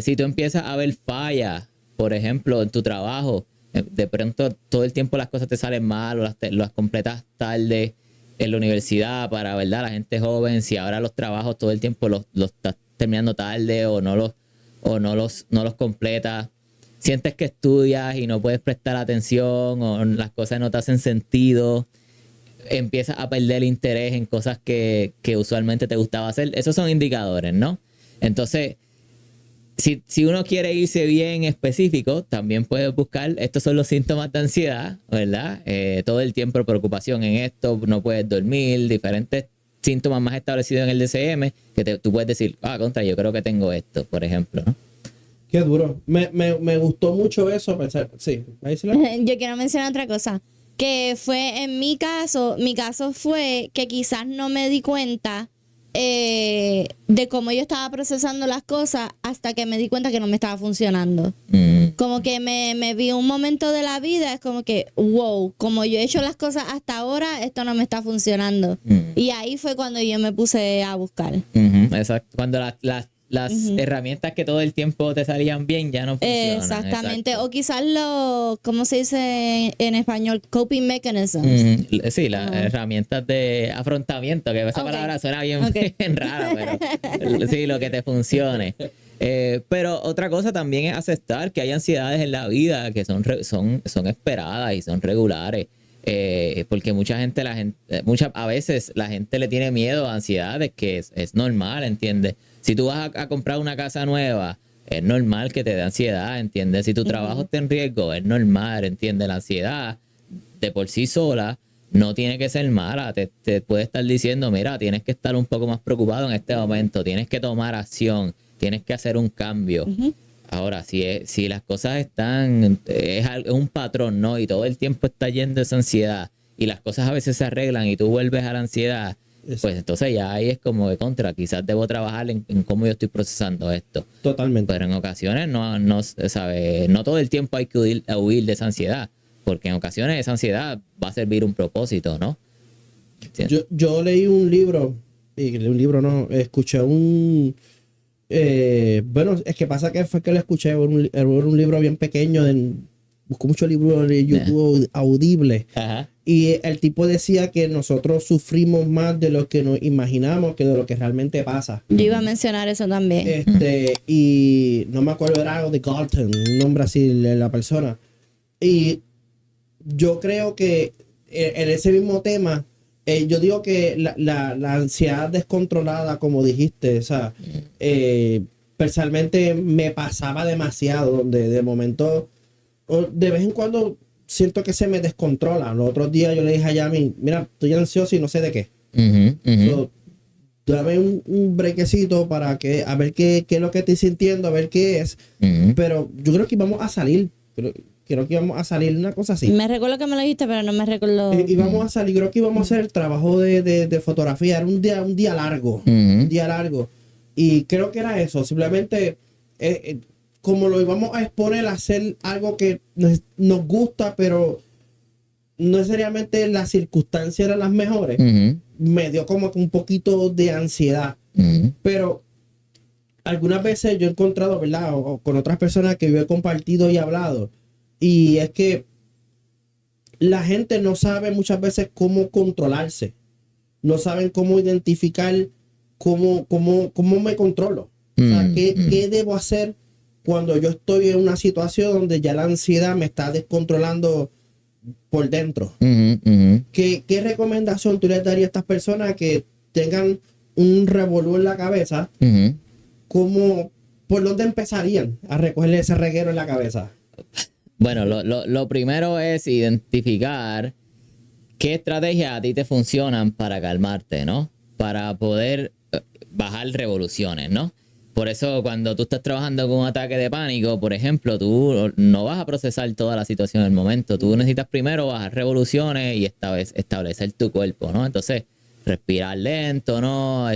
Si tú empiezas a ver fallas, por ejemplo, en tu trabajo, de pronto todo el tiempo las cosas te salen mal o las completas tarde en la universidad para, ¿verdad? La gente joven, si ahora los trabajos todo el tiempo los estás terminando tarde o no los completas, sientes que estudias y no puedes prestar atención o las cosas no te hacen sentido, empiezas a perder interés en cosas que usualmente te gustaba hacer. Esos son indicadores, ¿no? Entonces, si uno quiere irse bien específico, también puede buscar, estos son los síntomas de ansiedad, ¿verdad? Todo el tiempo preocupación en esto, no puedes dormir, diferentes síntomas más establecidos en el DSM, que tú puedes decir, yo creo que tengo esto, por ejemplo, ¿no? Qué duro. Me gustó mucho eso. Pensar. Sí, ahí sí Yo quiero mencionar otra cosa, que fue en mi caso fue que quizás no me di cuenta de cómo yo estaba procesando las cosas hasta que me di cuenta que no me estaba funcionando. Como que me vi un momento de la vida, es como que, wow, como yo he hecho las cosas hasta ahora, esto no me está funcionando. Y ahí fue cuando yo me puse a buscar. Exacto. Cuando las herramientas que todo el tiempo te salían bien ya no funcionan. Exactamente. Exacto. O quizás ¿cómo se dice en español? Coping mechanisms. Sí, las herramientas de afrontamiento, que esa palabra suena bien, bien rara, pero sí, lo que te funcione. Pero otra cosa también es aceptar que hay ansiedades en la vida que son esperadas y son regulares. Porque a veces la gente le tiene miedo a ansiedades, que es normal, ¿entiendes? Si tú vas a comprar una casa nueva, es normal que te dé ansiedad, ¿entiendes? Si tu trabajo está en riesgo, es normal, ¿entiendes? La ansiedad de por sí sola no tiene que ser mala. Te puede estar diciendo, mira, tienes que estar un poco más preocupado en este momento, tienes que tomar acción, tienes que hacer un cambio. Ahora, si las cosas es un patrón, ¿no? Y todo el tiempo está yendo esa ansiedad y las cosas a veces se arreglan y tú vuelves a la ansiedad, pues entonces ya ahí es como de contra. Quizás debo trabajar en cómo yo estoy procesando esto. Totalmente. Pero en ocasiones no todo el tiempo hay que huir de esa ansiedad. Porque en ocasiones esa ansiedad va a servir un propósito, ¿no? Yo leí un libro, escuché bueno, es que pasa que fue que lo escuché, era un libro bien pequeño, busco muchos libros de YouTube audibles. Ajá. Y el tipo decía que nosotros sufrimos más de lo que nos imaginamos que de lo que realmente pasa. Yo iba a mencionar eso también. Y no me acuerdo, era algo de Galton, un nombre así de la persona. Y yo creo que en ese mismo tema, yo digo que la ansiedad descontrolada, como dijiste, o sea, personalmente me pasaba demasiado, donde de momento, de vez en cuando siento que se me descontrola. Los otros días yo le dije a Yami, mira, estoy ansioso y no sé de qué. So, dame un brequecito para a ver qué es lo que estoy sintiendo, a ver qué es. Pero yo creo que íbamos a salir. Creo que íbamos a salir una cosa así. Me recuerdo que me lo dijiste, pero no me recuerdo. Íbamos a salir, creo que íbamos a hacer el trabajo de fotografía. Era un día largo. Un día largo. Y creo que era eso. Simplemente, como lo íbamos a exponer, a hacer algo que nos gusta, pero no necesariamente las circunstancias eran las mejores. Me dio como que un poquito de ansiedad. Pero algunas veces yo he encontrado, ¿verdad? O con otras personas que yo he compartido y hablado. Y es que la gente no sabe muchas veces cómo controlarse. No saben cómo identificar cómo me controlo. O sea, ¿qué debo hacer cuando yo estoy en una situación donde ya la ansiedad me está descontrolando por dentro? ¿Qué recomendación tú les darías a estas personas que tengan un revolú en la cabeza? ¿Por dónde empezarían a recogerle ese reguero en la cabeza? Bueno, lo primero es identificar qué estrategias a ti te funcionan para calmarte, ¿no? Para poder bajar revoluciones, ¿no? Por eso cuando tú estás trabajando con un ataque de pánico, por ejemplo, tú no vas a procesar toda la situación en el momento. Tú necesitas primero bajar revoluciones y establecer tu cuerpo, ¿no? Entonces, respirar lento, ¿no?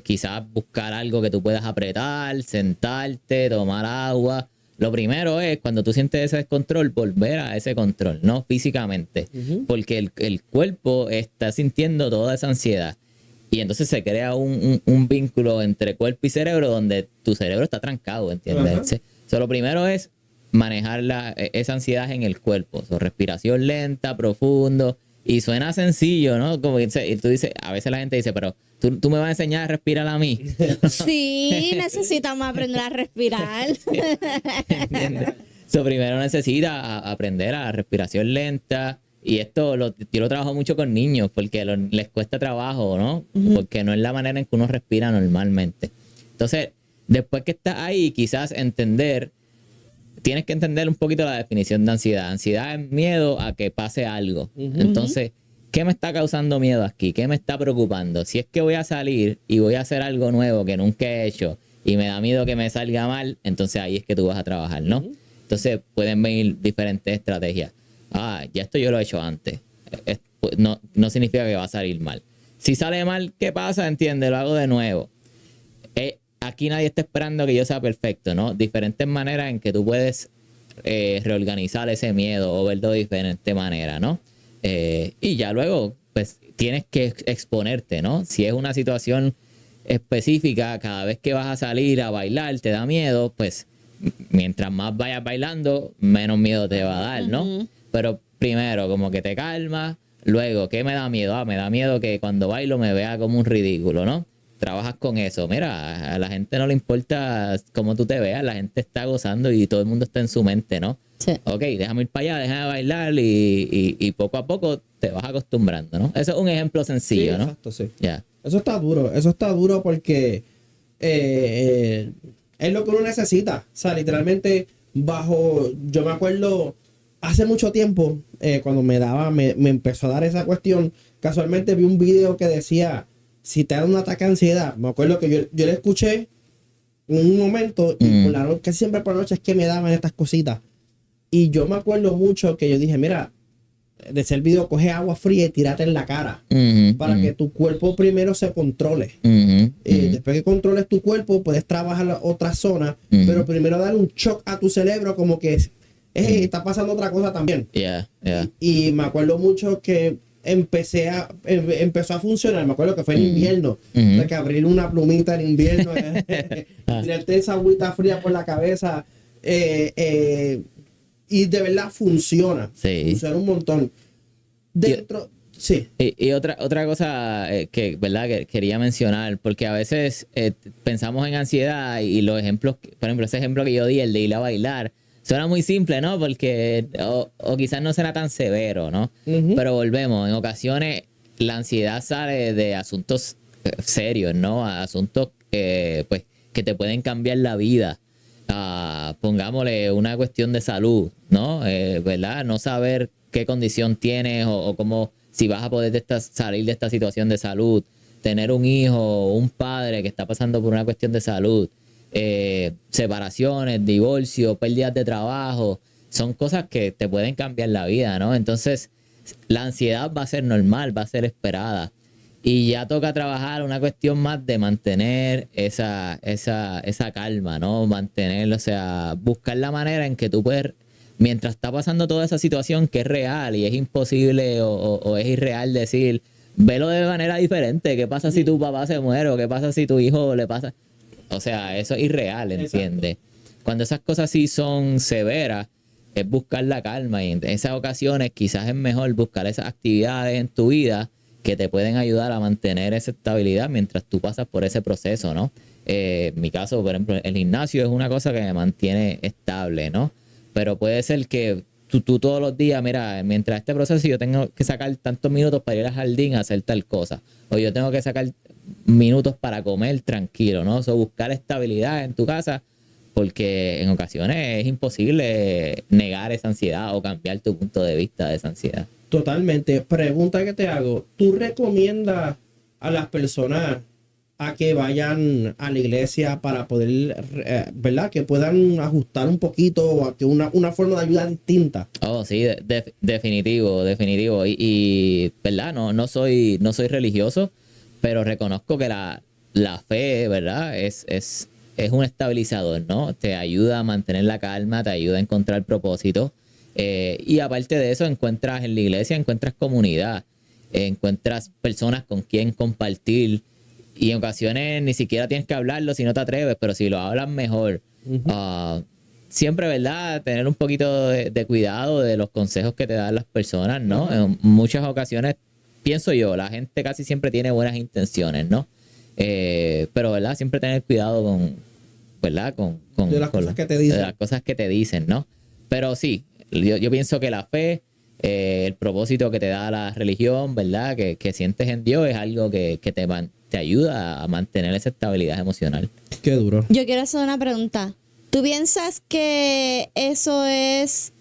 Quizás buscar algo que tú puedas apretar, sentarte, tomar agua. Lo primero es, cuando tú sientes ese descontrol, volver a ese control, ¿no? Físicamente. Porque el cuerpo está sintiendo toda esa ansiedad. Y entonces se crea un vínculo entre cuerpo y cerebro donde tu cerebro está trancado, ¿entiendes? Lo primero es manejar esa ansiedad en el cuerpo. Respiración lenta, profundo. Y suena sencillo, ¿no? Como y tú dices, a veces la gente dice, pero tú me vas a enseñar a respirar a mí. Sí, necesitamos aprender a respirar. ¿Entiendes? Primero necesita aprender a respiración lenta. Y esto yo lo trabajo mucho con niños porque les cuesta trabajo, ¿no? Porque no es la manera en que uno respira normalmente. Entonces, después que estás ahí, quizás tienes que entender un poquito la definición de ansiedad. Ansiedad es miedo a que pase algo. Entonces, ¿qué me está causando miedo aquí? ¿Qué me está preocupando? Si es que voy a salir y voy a hacer algo nuevo que nunca he hecho y me da miedo que me salga mal, entonces ahí es que tú vas a trabajar, ¿no? Entonces, pueden venir diferentes estrategias. Ya esto yo lo he hecho antes. No significa que va a salir mal. Si sale mal, ¿qué pasa? Entiende, lo hago de nuevo. Aquí nadie está esperando que yo sea perfecto, ¿no? Diferentes maneras en que tú puedes reorganizar ese miedo o verlo de diferente manera, ¿no? Y ya luego, pues, tienes que exponerte, ¿no? Si es una situación específica, cada vez que vas a salir a bailar, te da miedo, pues, mientras más vayas bailando, menos miedo te va a dar, ¿no? Pero primero, como que te calmas. Luego, ¿qué me da miedo? Me da miedo que cuando bailo me vea como un ridículo, ¿no? Trabajas con eso. Mira, a la gente no le importa cómo tú te veas. La gente está gozando y todo el mundo está en su mente, ¿no? Sí. Ok, déjame ir para allá, déjame bailar y poco a poco te vas acostumbrando, ¿no? Eso es un ejemplo sencillo, sí, ¿no? Exacto, sí. Yeah. Eso está duro porque es lo que uno necesita. O sea, literalmente yo me acuerdo hace mucho tiempo, cuando me empezó a dar esa cuestión, casualmente vi un video que decía, si te da un ataque de ansiedad, me acuerdo que yo le escuché en un momento y por la noche, casi siempre por la noche es que me daban estas cositas. Y yo me acuerdo mucho que yo dije, mira, de ser video, coge agua fría y tírate en la cara para que tu cuerpo primero se controle. Después que controles tu cuerpo, puedes trabajar otras zonas, pero primero dar un shock a tu cerebro como que está pasando otra cosa también. Y me acuerdo mucho que empezó a funcionar. Me acuerdo que fue en invierno, de que abrir una plumita en invierno, tirarte esa agüita fría por la cabeza, y de verdad funciona. Funciona un montón. Dentro, sí. Y otra cosa ¿verdad? Que quería mencionar, porque a veces pensamos en ansiedad y los ejemplos, por ejemplo, ese ejemplo que yo di, el de ir a bailar, suena muy simple, ¿no? Porque, o quizás no suena tan severo, ¿no? Pero volvemos, en ocasiones la ansiedad sale de asuntos serios, ¿no? A asuntos pues, que te pueden cambiar la vida. Pongámosle una cuestión de salud, ¿no? ¿Verdad? No saber qué condición tienes o cómo, si vas a poder salir de esta situación de salud, tener un hijo, un padre que está pasando por una cuestión de salud, separaciones, divorcio, pérdidas de trabajo, son cosas que te pueden cambiar la vida, ¿no? Entonces, la ansiedad va a ser normal, va a ser esperada. Y ya toca trabajar una cuestión más de mantener esa calma, ¿no? Mantener, o sea, buscar la manera en que tú puedes, mientras está pasando toda esa situación que es real y es imposible o es irreal decir, velo de manera diferente. ¿Qué pasa si tu papá se muere? ¿O qué pasa si tu hijo le pasa? O sea, eso es irreal, ¿entiendes? Cuando esas cosas sí son severas, es buscar la calma. Y en esas ocasiones quizás es mejor buscar esas actividades en tu vida que te pueden ayudar a mantener esa estabilidad mientras tú pasas por ese proceso, ¿no? En mi caso, por ejemplo, el gimnasio es una cosa que me mantiene estable, ¿no? Pero puede ser que tú todos los días, mira, mientras este proceso yo tengo que sacar tantos minutos para ir al jardín a hacer tal cosa, o yo tengo que sacar minutos para comer tranquilo, ¿no? O sea, buscar estabilidad en tu casa, porque en ocasiones es imposible negar esa ansiedad o cambiar tu punto de vista de esa ansiedad. Totalmente. Pregunta que te hago. ¿Tú recomiendas a las personas a que vayan a la iglesia para poder, ¿verdad? Que puedan ajustar un poquito o a que una forma de ayuda distinta? Oh, sí, definitivo. Y ¿verdad? No soy religioso, pero reconozco que la fe, ¿verdad? Es un estabilizador, ¿no? Te ayuda a mantener la calma, te ayuda a encontrar propósito. Y aparte de eso, encuentras en la iglesia, encuentras comunidad, encuentras personas con quien compartir. Y en ocasiones ni siquiera tienes que hablarlo si no te atreves, pero si lo hablas mejor. Siempre, ¿verdad? Tener un poquito de cuidado de los consejos que te dan las personas, ¿no? En muchas ocasiones, pienso yo, la gente casi siempre tiene buenas intenciones, ¿no? Pero, ¿verdad? Siempre tener cuidado con, ¿verdad? De las cosas que te dicen. De las cosas que te dicen, ¿no? Pero sí, yo pienso que la fe, el propósito que te da la religión, ¿verdad? Que sientes en Dios es algo que te ayuda a mantener esa estabilidad emocional. Qué duro. Yo quiero hacer una pregunta. ¿Tú piensas que eso es,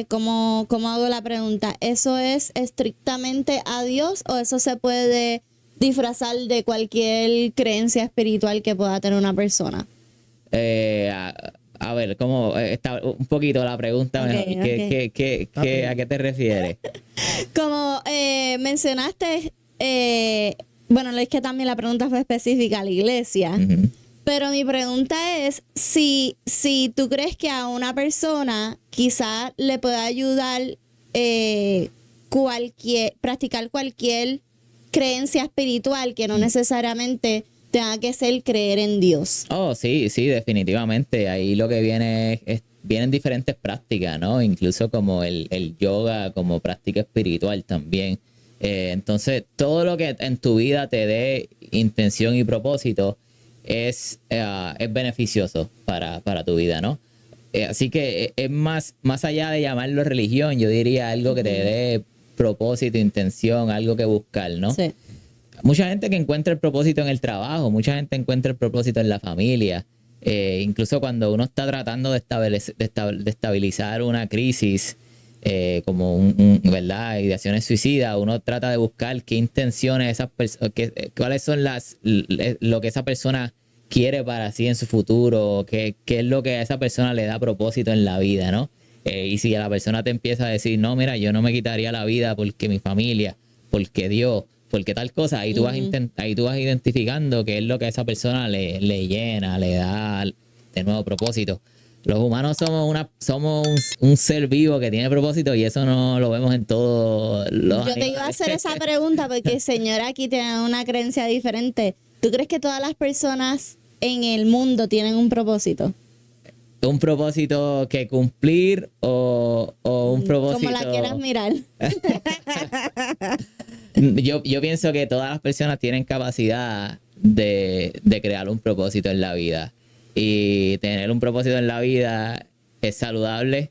como hago la pregunta, eso es estrictamente a Dios o eso se puede disfrazar de cualquier creencia espiritual que pueda tener una persona? A ver, ¿cómo está un poquito la pregunta? Okay, okay. ¿A qué te refieres? Como mencionaste, bueno, es que también la pregunta fue específica a la iglesia, pero mi pregunta es si tú crees que a una persona quizá le pueda ayudar practicar cualquier creencia espiritual que no necesariamente tenga que ser creer en Dios. Oh, sí, definitivamente. Ahí lo que vienen diferentes prácticas, ¿no? Incluso como el yoga como práctica espiritual también. Entonces, todo lo que en tu vida te dé intención y propósito es beneficioso para tu vida, ¿no? Así que es más allá de llamarlo religión, yo diría algo que te dé propósito, intención, algo que buscar, ¿no? Sí. Mucha gente que encuentra el propósito en el trabajo, mucha gente encuentra el propósito en la familia. Incluso cuando uno está tratando de estabilizar una crisis, como ¿verdad? Ideaciones suicidas, uno trata de buscar qué intenciones esas personas, cuáles son lo que esa persona quiere para sí en su futuro, qué es lo que a esa persona le da propósito en la vida, ¿no? Y si la persona te empieza a decir, no, mira, yo no me quitaría la vida porque mi familia, porque Dios, porque tal cosa, ahí tú vas identificando qué es lo que a esa persona le llena, le da de nuevo propósito. Los humanos somos un ser vivo que tiene propósito y eso no lo vemos en todos los Yo te iba a hacer esa pregunta porque el señor aquí tiene una creencia diferente. ¿Tú crees que todas las personas en el mundo tienen un propósito? ¿Un propósito que cumplir o un propósito? Como la quieras mirar. Yo pienso que todas las personas tienen capacidad de crear un propósito en la vida. Y tener un propósito en la vida es saludable.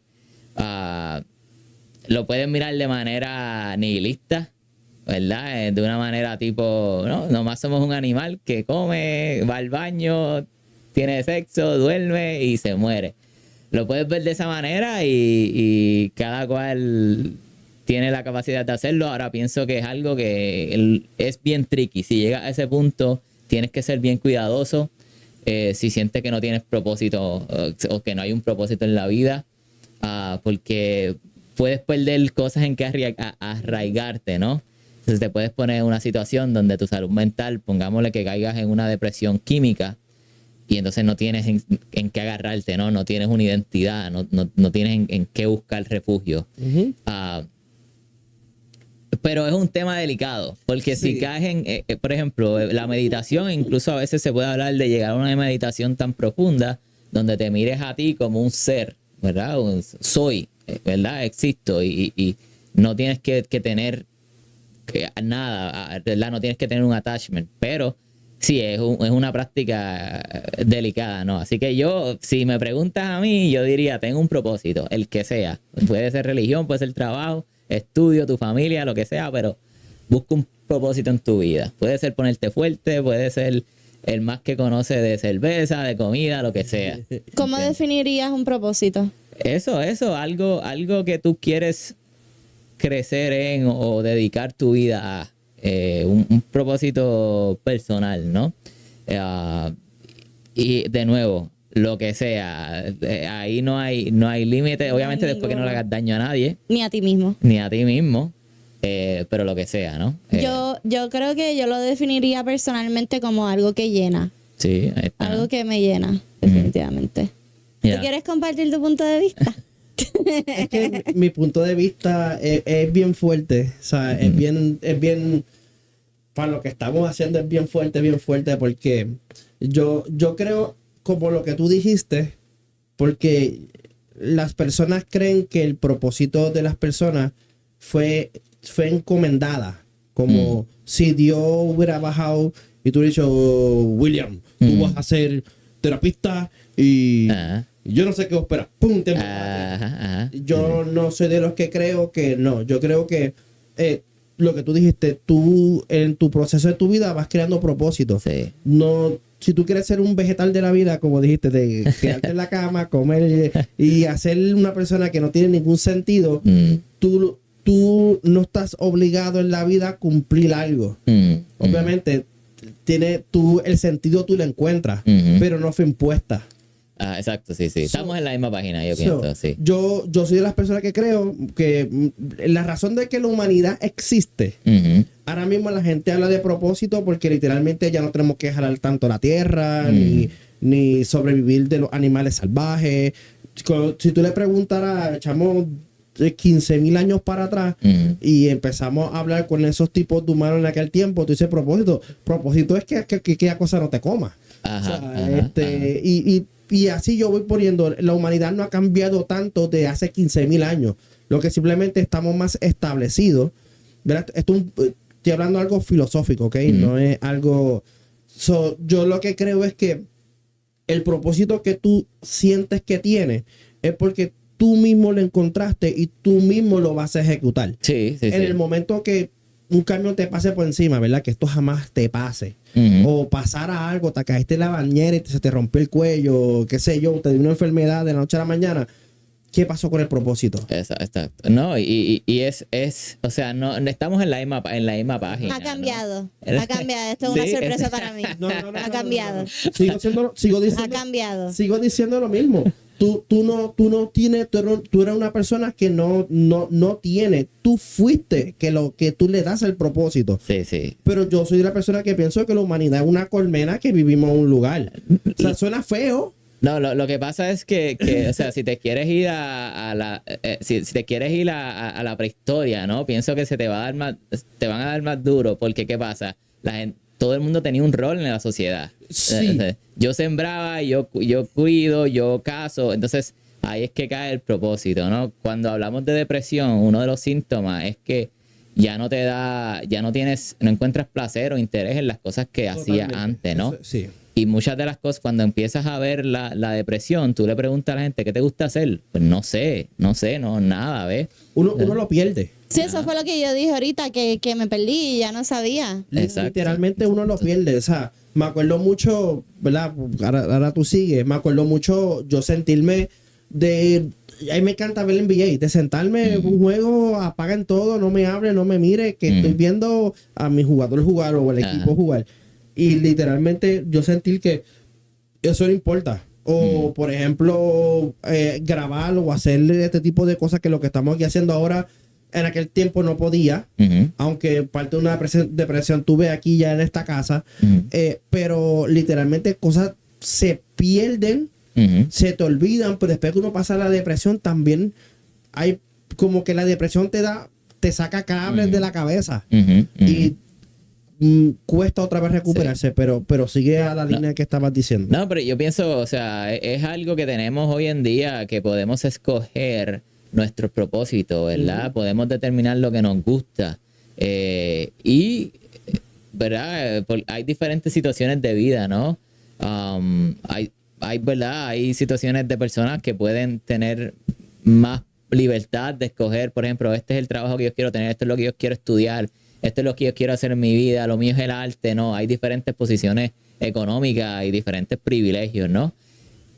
Lo pueden mirar de manera nihilista, ¿verdad? De una manera tipo, no, nomás somos un animal que come, va al baño, tiene sexo, duerme y se muere. Lo puedes ver de esa manera y cada cual tiene la capacidad de hacerlo. Ahora pienso que es algo que es bien tricky. Si llegas a ese punto, tienes que ser bien cuidadoso. Si sientes que no tienes propósito o que no hay un propósito en la vida, porque puedes perder cosas en que arraigarte, ¿no? Entonces te puedes poner en una situación donde tu salud mental, pongámosle que caigas en una depresión química y entonces no tienes en qué agarrarte, ¿no? No tienes una identidad, no tienes en qué buscar refugio. Uh-huh. Pero es un tema delicado, porque si caes en, por ejemplo, la meditación, incluso a veces se puede hablar de llegar a una meditación tan profunda donde te mires a ti como un ser, ¿verdad? Soy, ¿verdad? Existo y no tienes que tener nada, ¿verdad? No tienes que tener un attachment, pero sí, es una práctica delicada, ¿no? Así que si me preguntas a mí, yo diría, tengo un propósito, el que sea. Puede ser religión, puede ser trabajo, estudio, tu familia, lo que sea, pero busca un propósito en tu vida. Puede ser ponerte fuerte, puede ser el más que conoce de cerveza, de comida, lo que sea. ¿Cómo definirías un propósito? Eso, algo que tú quieres crecer en o dedicar tu vida a. Un propósito personal, ¿no? Y de nuevo, lo que sea, ahí no hay límite, obviamente después que no le hagas daño a nadie. Ni a ti mismo. Ni a ti mismo, pero lo que sea, ¿no? Yo creo que yo lo definiría personalmente como algo que llena. Sí, ahí está. Algo que me llena, definitivamente. Yeah. ¿Tú quieres compartir tu punto de vista? Es que mi punto de vista es bien fuerte, o sea, es bien, para lo que estamos haciendo es bien fuerte, porque yo creo, como lo que tú dijiste, porque las personas creen que el propósito de las personas fue encomendada, como si Dios hubiera bajado y tú hubieras dicho, William, tú vas a ser terapista y yo no sé qué espera. ¡Pum! Yo no soy de los que creo que no. Yo creo que lo que tú dijiste, tú en tu proceso de tu vida vas creando propósitos. Sí. No, si tú quieres ser un vegetal de la vida, como dijiste, de quedarte en la cama, comer y hacer una persona que no tiene ningún sentido, tú no estás obligado en la vida a cumplir algo. Obviamente, el sentido tú lo encuentras, pero no fue impuesta. Exacto, sí. Estamos en la misma página, yo pienso, sí. Yo soy de las personas que creo que la razón de que la humanidad existe, ahora mismo la gente habla de propósito porque literalmente ya no tenemos que jalar tanto la tierra, ni sobrevivir de los animales salvajes. Si tú le preguntaras, echamos 15,000 años para atrás y empezamos a hablar con esos tipos de humanos en aquel tiempo, tú dices propósito es que aquella cosa no te coma. Y así yo voy poniendo, la humanidad no ha cambiado tanto de hace 15,000 años, lo que simplemente estamos más establecidos, ¿verdad? Estoy hablando de algo filosófico, ¿ok? No es algo... yo lo que creo es que el propósito que tú sientes que tienes es porque tú mismo lo encontraste y tú mismo lo vas a ejecutar. Sí. En el momento que un camión te pase por encima, ¿verdad? Que esto jamás te pase. O pasara algo, te caíste en la bañera y se te rompió el cuello, qué sé yo, te dio una enfermedad de la noche a la mañana. ¿Qué pasó con el propósito? Exacto. No, y es, o sea, no estamos en la misma página. Ha cambiado. ¿No? Ha cambiado. Esto es una sorpresa para mí. No, ha cambiado. Sigo diciendo, Ha cambiado. Sigo diciendo lo mismo. tú eres una persona que no tiene, tú fuiste lo que tú le das el propósito. Sí, sí. Pero yo soy la persona que pienso que la humanidad es una colmena que vivimos en un lugar. O sea, suena feo. No, lo que pasa es que o sea, si te quieres ir a la si te quieres ir a la prehistoria, ¿no? Pienso que te van a dar más duro, porque ¿qué pasa? Todo el mundo tenía un rol en la sociedad. Sí. Yo sembraba, yo cuido, yo caso, entonces ahí es que cae el propósito, ¿no? Cuando hablamos de depresión, uno de los síntomas es que ya no encuentras placer o interés en las cosas que hacías antes, ¿no? Eso, sí. Y muchas de las cosas, cuando empiezas a ver la depresión, tú le preguntas a la gente, ¿qué te gusta hacer? Pues no sé, nada, ¿ves? Uno lo pierde. Sí, eso fue lo que yo dije ahorita, que me perdí y ya no sabía. Exacto. Literalmente uno lo pierde. O sea, me acuerdo mucho, ¿verdad? Ahora tú sigues. Me acuerdo mucho yo sentirme de... A mí me encanta ver el NBA, de sentarme en un juego, apaguen todo, no me hable, no me mire, que estoy viendo a mi jugador jugar o el equipo jugar. Y literalmente yo sentir que eso no importa. O, por ejemplo, grabar o hacer este tipo de cosas que lo que estamos aquí haciendo ahora, en aquel tiempo no podía. Aunque parte de una depresión tuve aquí ya en esta casa. Pero literalmente cosas se pierden, se te olvidan, pero después que uno pasa la depresión también hay como que la depresión te saca cables de la cabeza. Y cuesta otra vez recuperarse, pero sigue a la línea que estabas diciendo. No, pero yo pienso, o sea, es algo que tenemos hoy en día, que podemos escoger nuestros propósitos, ¿verdad? Podemos determinar lo que nos gusta. Y, ¿verdad? Hay diferentes situaciones de vida, ¿no? ¿Verdad? Hay situaciones de personas que pueden tener más libertad de escoger, por ejemplo, este es el trabajo que yo quiero tener, esto es lo que yo quiero estudiar, esto es lo que yo quiero hacer en mi vida, lo mío es el arte, ¿no? Hay diferentes posiciones económicas y diferentes privilegios, ¿no?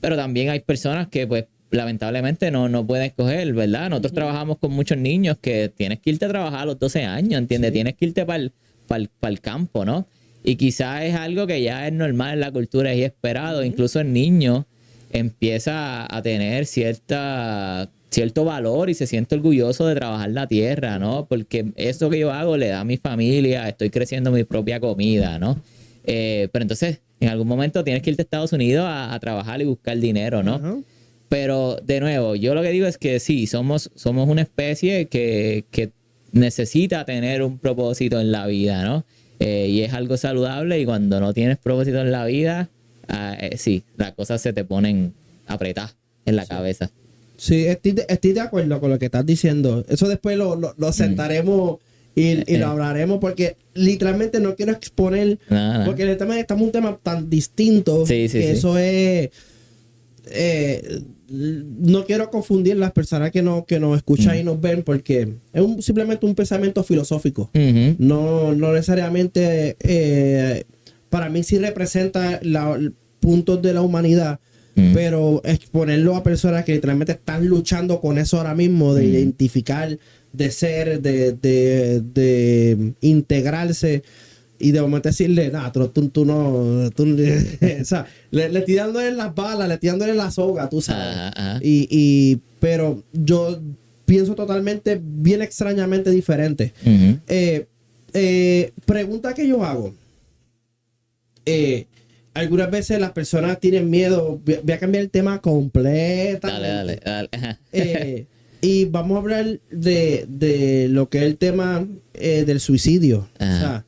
Pero también hay personas que, pues, lamentablemente no pueden escoger, ¿verdad? Nosotros trabajamos con muchos niños que tienes que irte a trabajar a los 12 años, ¿entiendes? Tienes que irte para el campo, ¿no? Y quizás es algo que ya es normal en la cultura y esperado. Incluso el niño empieza a tener cierto valor y se siente orgulloso de trabajar la tierra, ¿no? Porque eso que yo hago le da a mi familia, estoy creciendo mi propia comida, ¿no? Pero entonces, en algún momento tienes que irte a Estados Unidos a trabajar y buscar dinero, ¿no? Pero, de nuevo, yo lo que digo es que sí, somos una especie que necesita tener un propósito en la vida, ¿no? Y es algo saludable, y cuando no tienes propósito en la vida, sí, las cosas se te ponen apretadas en la cabeza. Sí, estoy de acuerdo con lo que estás diciendo. Eso después lo sentaremos y lo hablaremos, porque literalmente no quiero exponer, porque el tema estamos en un tema tan distinto que eso es... no quiero confundir las personas que nos escuchan y nos ven, porque es simplemente un pensamiento filosófico. No necesariamente para mí sí representa puntos de la humanidad, pero exponerlo a personas que literalmente están luchando con eso ahora mismo, de identificar, de ser, de integrarse. Y de momento decirle, nada, tú no... o sea, le estoy dándole las balas, le estoy dándole la soga, tú sabes. Pero yo pienso totalmente, bien extrañamente diferente. Pregunta que yo hago. Algunas veces las personas tienen miedo. Voy a cambiar el tema completamente. Dale. Y vamos a hablar de lo que es el tema del suicidio. O sea,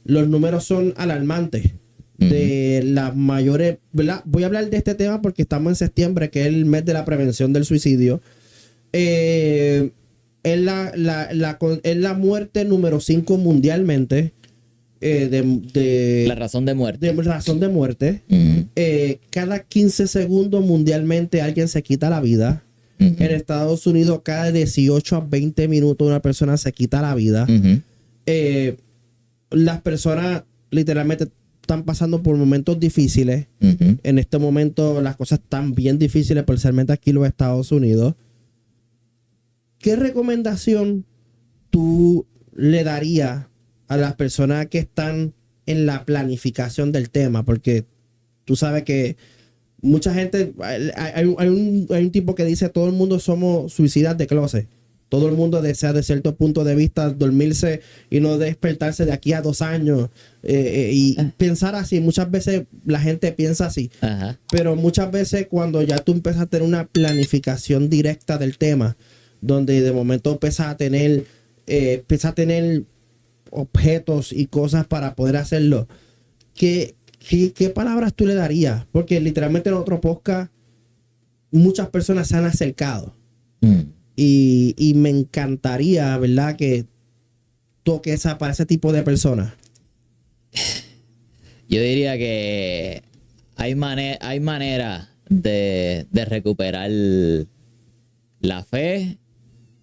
los números son alarmantes. De las mayores, ¿verdad? Voy a hablar de este tema porque estamos en septiembre, que es el mes de la prevención del suicidio. Es la muerte número 5 mundialmente. La razón de muerte. De razón de muerte. Cada 15 segundos mundialmente alguien se quita la vida. En Estados Unidos, cada 18 a 20 minutos una persona se quita la vida. Las personas literalmente están pasando por momentos difíciles. En este momento las cosas están bien difíciles, especialmente aquí en los Estados Unidos. ¿Qué recomendación tú le darías a las personas que están en la planificación del tema? Porque tú sabes que mucha gente, hay un tipo que dice todo el mundo somos suicidas de closet. Todo el mundo desea de cierto punto de vista dormirse y no despertarse de aquí a 2 años. Y pensar así, muchas veces la gente piensa así. Ajá. Pero muchas veces cuando ya tú empiezas a tener una planificación directa del tema, donde de momento empiezas a tener objetos y cosas para poder hacerlo, ¿qué palabras tú le darías? Porque literalmente en otro podcast muchas personas se han acercado. Y me encantaría, ¿verdad?, que toque para ese tipo de personas. Yo diría que hay manera de recuperar la fe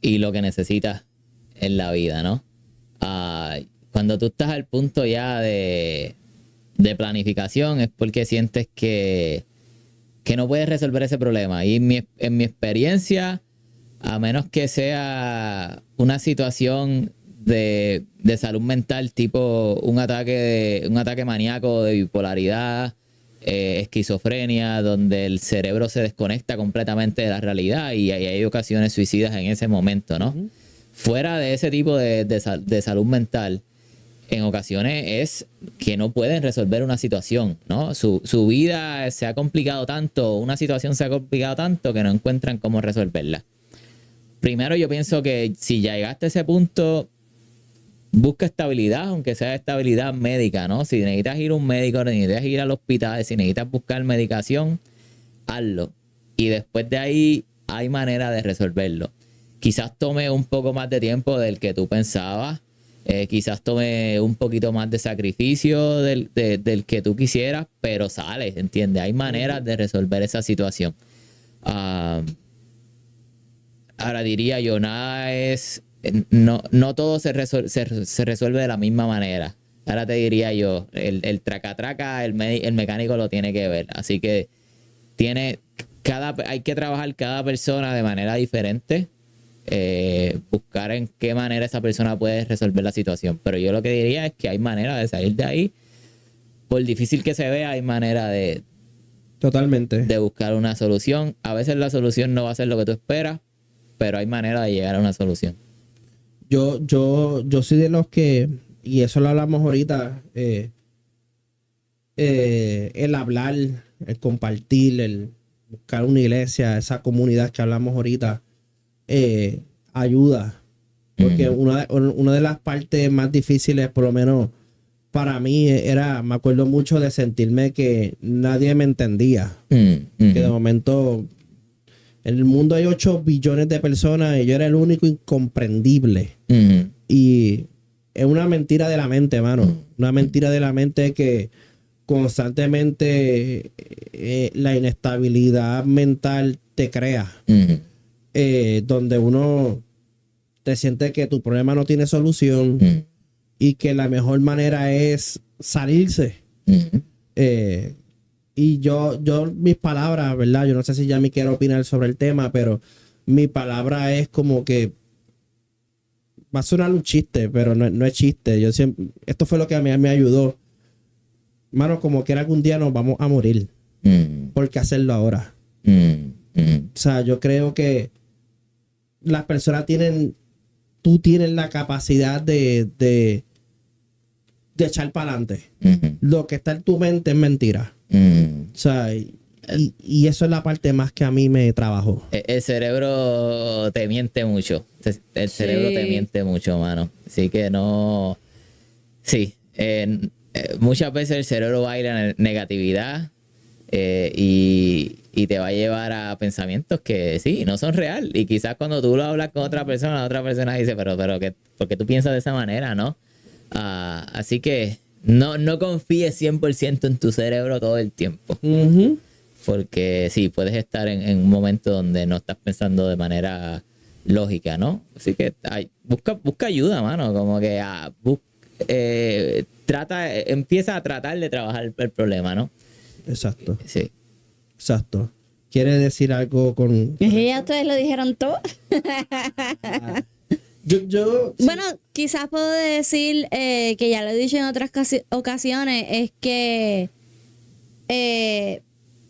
y lo que necesitas en la vida, ¿no? Cuando tú estás al punto ya de planificación es porque sientes que no puedes resolver ese problema. Y en mi experiencia, a menos que sea una situación de salud mental, tipo un ataque maníaco de bipolaridad, esquizofrenia, donde el cerebro se desconecta completamente de la realidad y hay ocasiones suicidas en ese momento, ¿no? Uh-huh. Fuera de ese tipo de salud mental, en ocasiones es que no pueden resolver una situación, ¿no? Su vida se ha complicado tanto, una situación se ha complicado tanto que no encuentran cómo resolverla. Primero yo pienso que si ya llegaste a ese punto, busca estabilidad, aunque sea estabilidad médica, ¿no? Si necesitas ir a un médico, necesitas ir al hospital, si necesitas buscar medicación, hazlo. Y después de ahí hay manera de resolverlo. Quizás tome un poco más de tiempo del que tú pensabas, quizás tome un poquito más de sacrificio del que tú quisieras, pero sale, ¿entiendes? Hay maneras de resolver esa situación. Ahora diría yo, no todo se resuelve de la misma manera. Ahora te diría yo, el traca-traca, el mecánico lo tiene que ver. Así que hay que trabajar cada persona de manera diferente. Buscar en qué manera esa persona puede resolver la situación. Pero yo lo que diría es que hay manera de salir de ahí. Por difícil que se vea, hay manera totalmente de buscar una solución. A veces la solución no va a ser lo que tú esperas, pero hay manera de llegar a una solución. Yo soy de los que, y eso lo hablamos ahorita, el hablar, el compartir, el buscar una iglesia, esa comunidad que hablamos ahorita, ayuda. Porque una de las partes más difíciles, por lo menos para mí, me acuerdo mucho de sentirme que nadie me entendía. Que de momento en el mundo hay 8 billones de personas y yo era el único incomprendible. Y es una mentira de la mente, mano. Una mentira de la mente que constantemente la inestabilidad mental te crea. Donde uno te siente que tu problema no tiene solución y que la mejor manera es salirse. Y yo, mis palabras, ¿verdad? Yo no sé si ya me quiero opinar sobre el tema, pero mi palabra es como que va a sonar un chiste, pero no es chiste. Yo siempre, esto fue lo que a mí me ayudó. Mano, como que algún día nos vamos a morir. ¿Por qué hacerlo ahora? O sea, yo creo que las personas tú tienes la capacidad de echar para adelante. Lo que está en tu mente es mentira. O sea, y eso es la parte más que a mí me trabajó. El cerebro te miente mucho. El cerebro te miente mucho, mano. Así que no... Sí. Muchas veces el cerebro baila en negatividad y te va a llevar a pensamientos que sí, no son real. Y quizás cuando tú lo hablas con otra persona, la otra persona dice, pero ¿por qué tú piensas de esa manera, no? Así que no confíes 100% en tu cerebro todo el tiempo. Porque sí, puedes estar en un momento donde no estás pensando de manera lógica, ¿no? Así que busca ayuda, mano. Como que empieza a tratar de trabajar el problema, ¿no? Exacto. Sí. Exacto. ¿Quieres decir algo con ya ustedes lo dijeron todo. Bueno, quizás puedo decir que ya lo he dicho en otras ocasiones, es que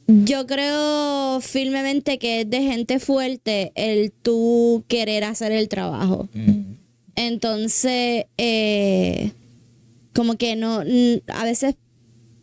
Yo creo firmemente que es de gente fuerte el tú querer hacer el trabajo. Entonces, como que no, a veces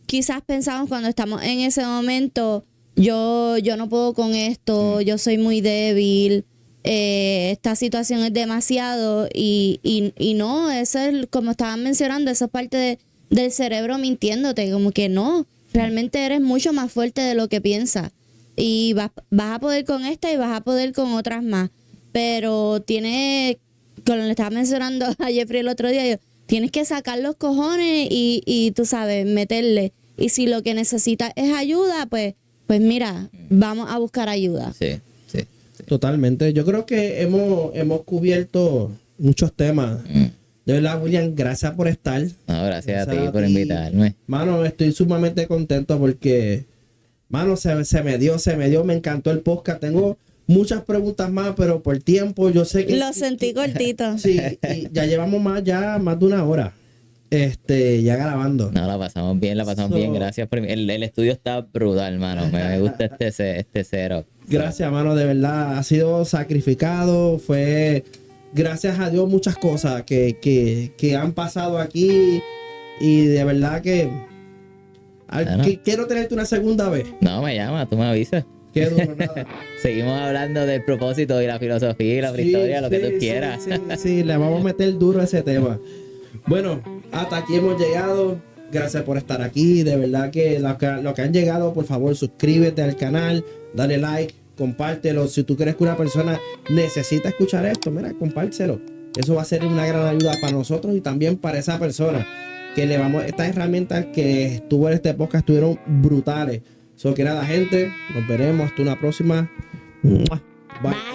quizás pensamos cuando estamos en ese momento, yo no puedo con esto, yo soy muy débil, esta situación es demasiado y no, eso es, como estaban mencionando, eso es parte del cerebro mintiéndote, como que no, realmente eres mucho más fuerte de lo que piensas y vas a poder con esta y vas a poder con otras más, pero como le estaba mencionando a Jeffrey el otro día, tienes que sacar los cojones y tú sabes, meterle. Y si lo que necesitas es ayuda, pues mira, vamos a buscar ayuda. Sí. Totalmente. Yo creo que hemos cubierto muchos temas. De verdad, William, gracias por estar. No, gracias a ti por invitarme. Mano, estoy sumamente contento porque, mano, se me dio, me encantó el podcast. Tengo muchas preguntas más, pero por tiempo yo sé que... Lo sentí cortito. Sí, y ya llevamos más de una hora. Ya grabando. No, la pasamos bien, gracias por el estudio está brutal, hermano. Me gusta este cero. Gracias, mano, de verdad, ha sido sacrificado, fue gracias a Dios muchas cosas que han pasado aquí y de verdad que quiero tenerte una segunda vez. No, me llama, tú me avisas. Qué duro, nada. Seguimos hablando del propósito y la filosofía y la prehistoria, lo que tú quieras. Sí, le vamos a meter duro a ese tema. Bueno, hasta aquí hemos llegado. Gracias por estar aquí. De verdad que lo que han llegado, por favor, suscríbete al canal, dale like, compártelo. Si tú crees que una persona necesita escuchar esto, mira, compártelo. Eso va a ser una gran ayuda para nosotros y también para esa persona. Que estas herramientas que estuvo en este podcast estuvieron brutales. So que nada, gente, nos veremos hasta una próxima. Bye.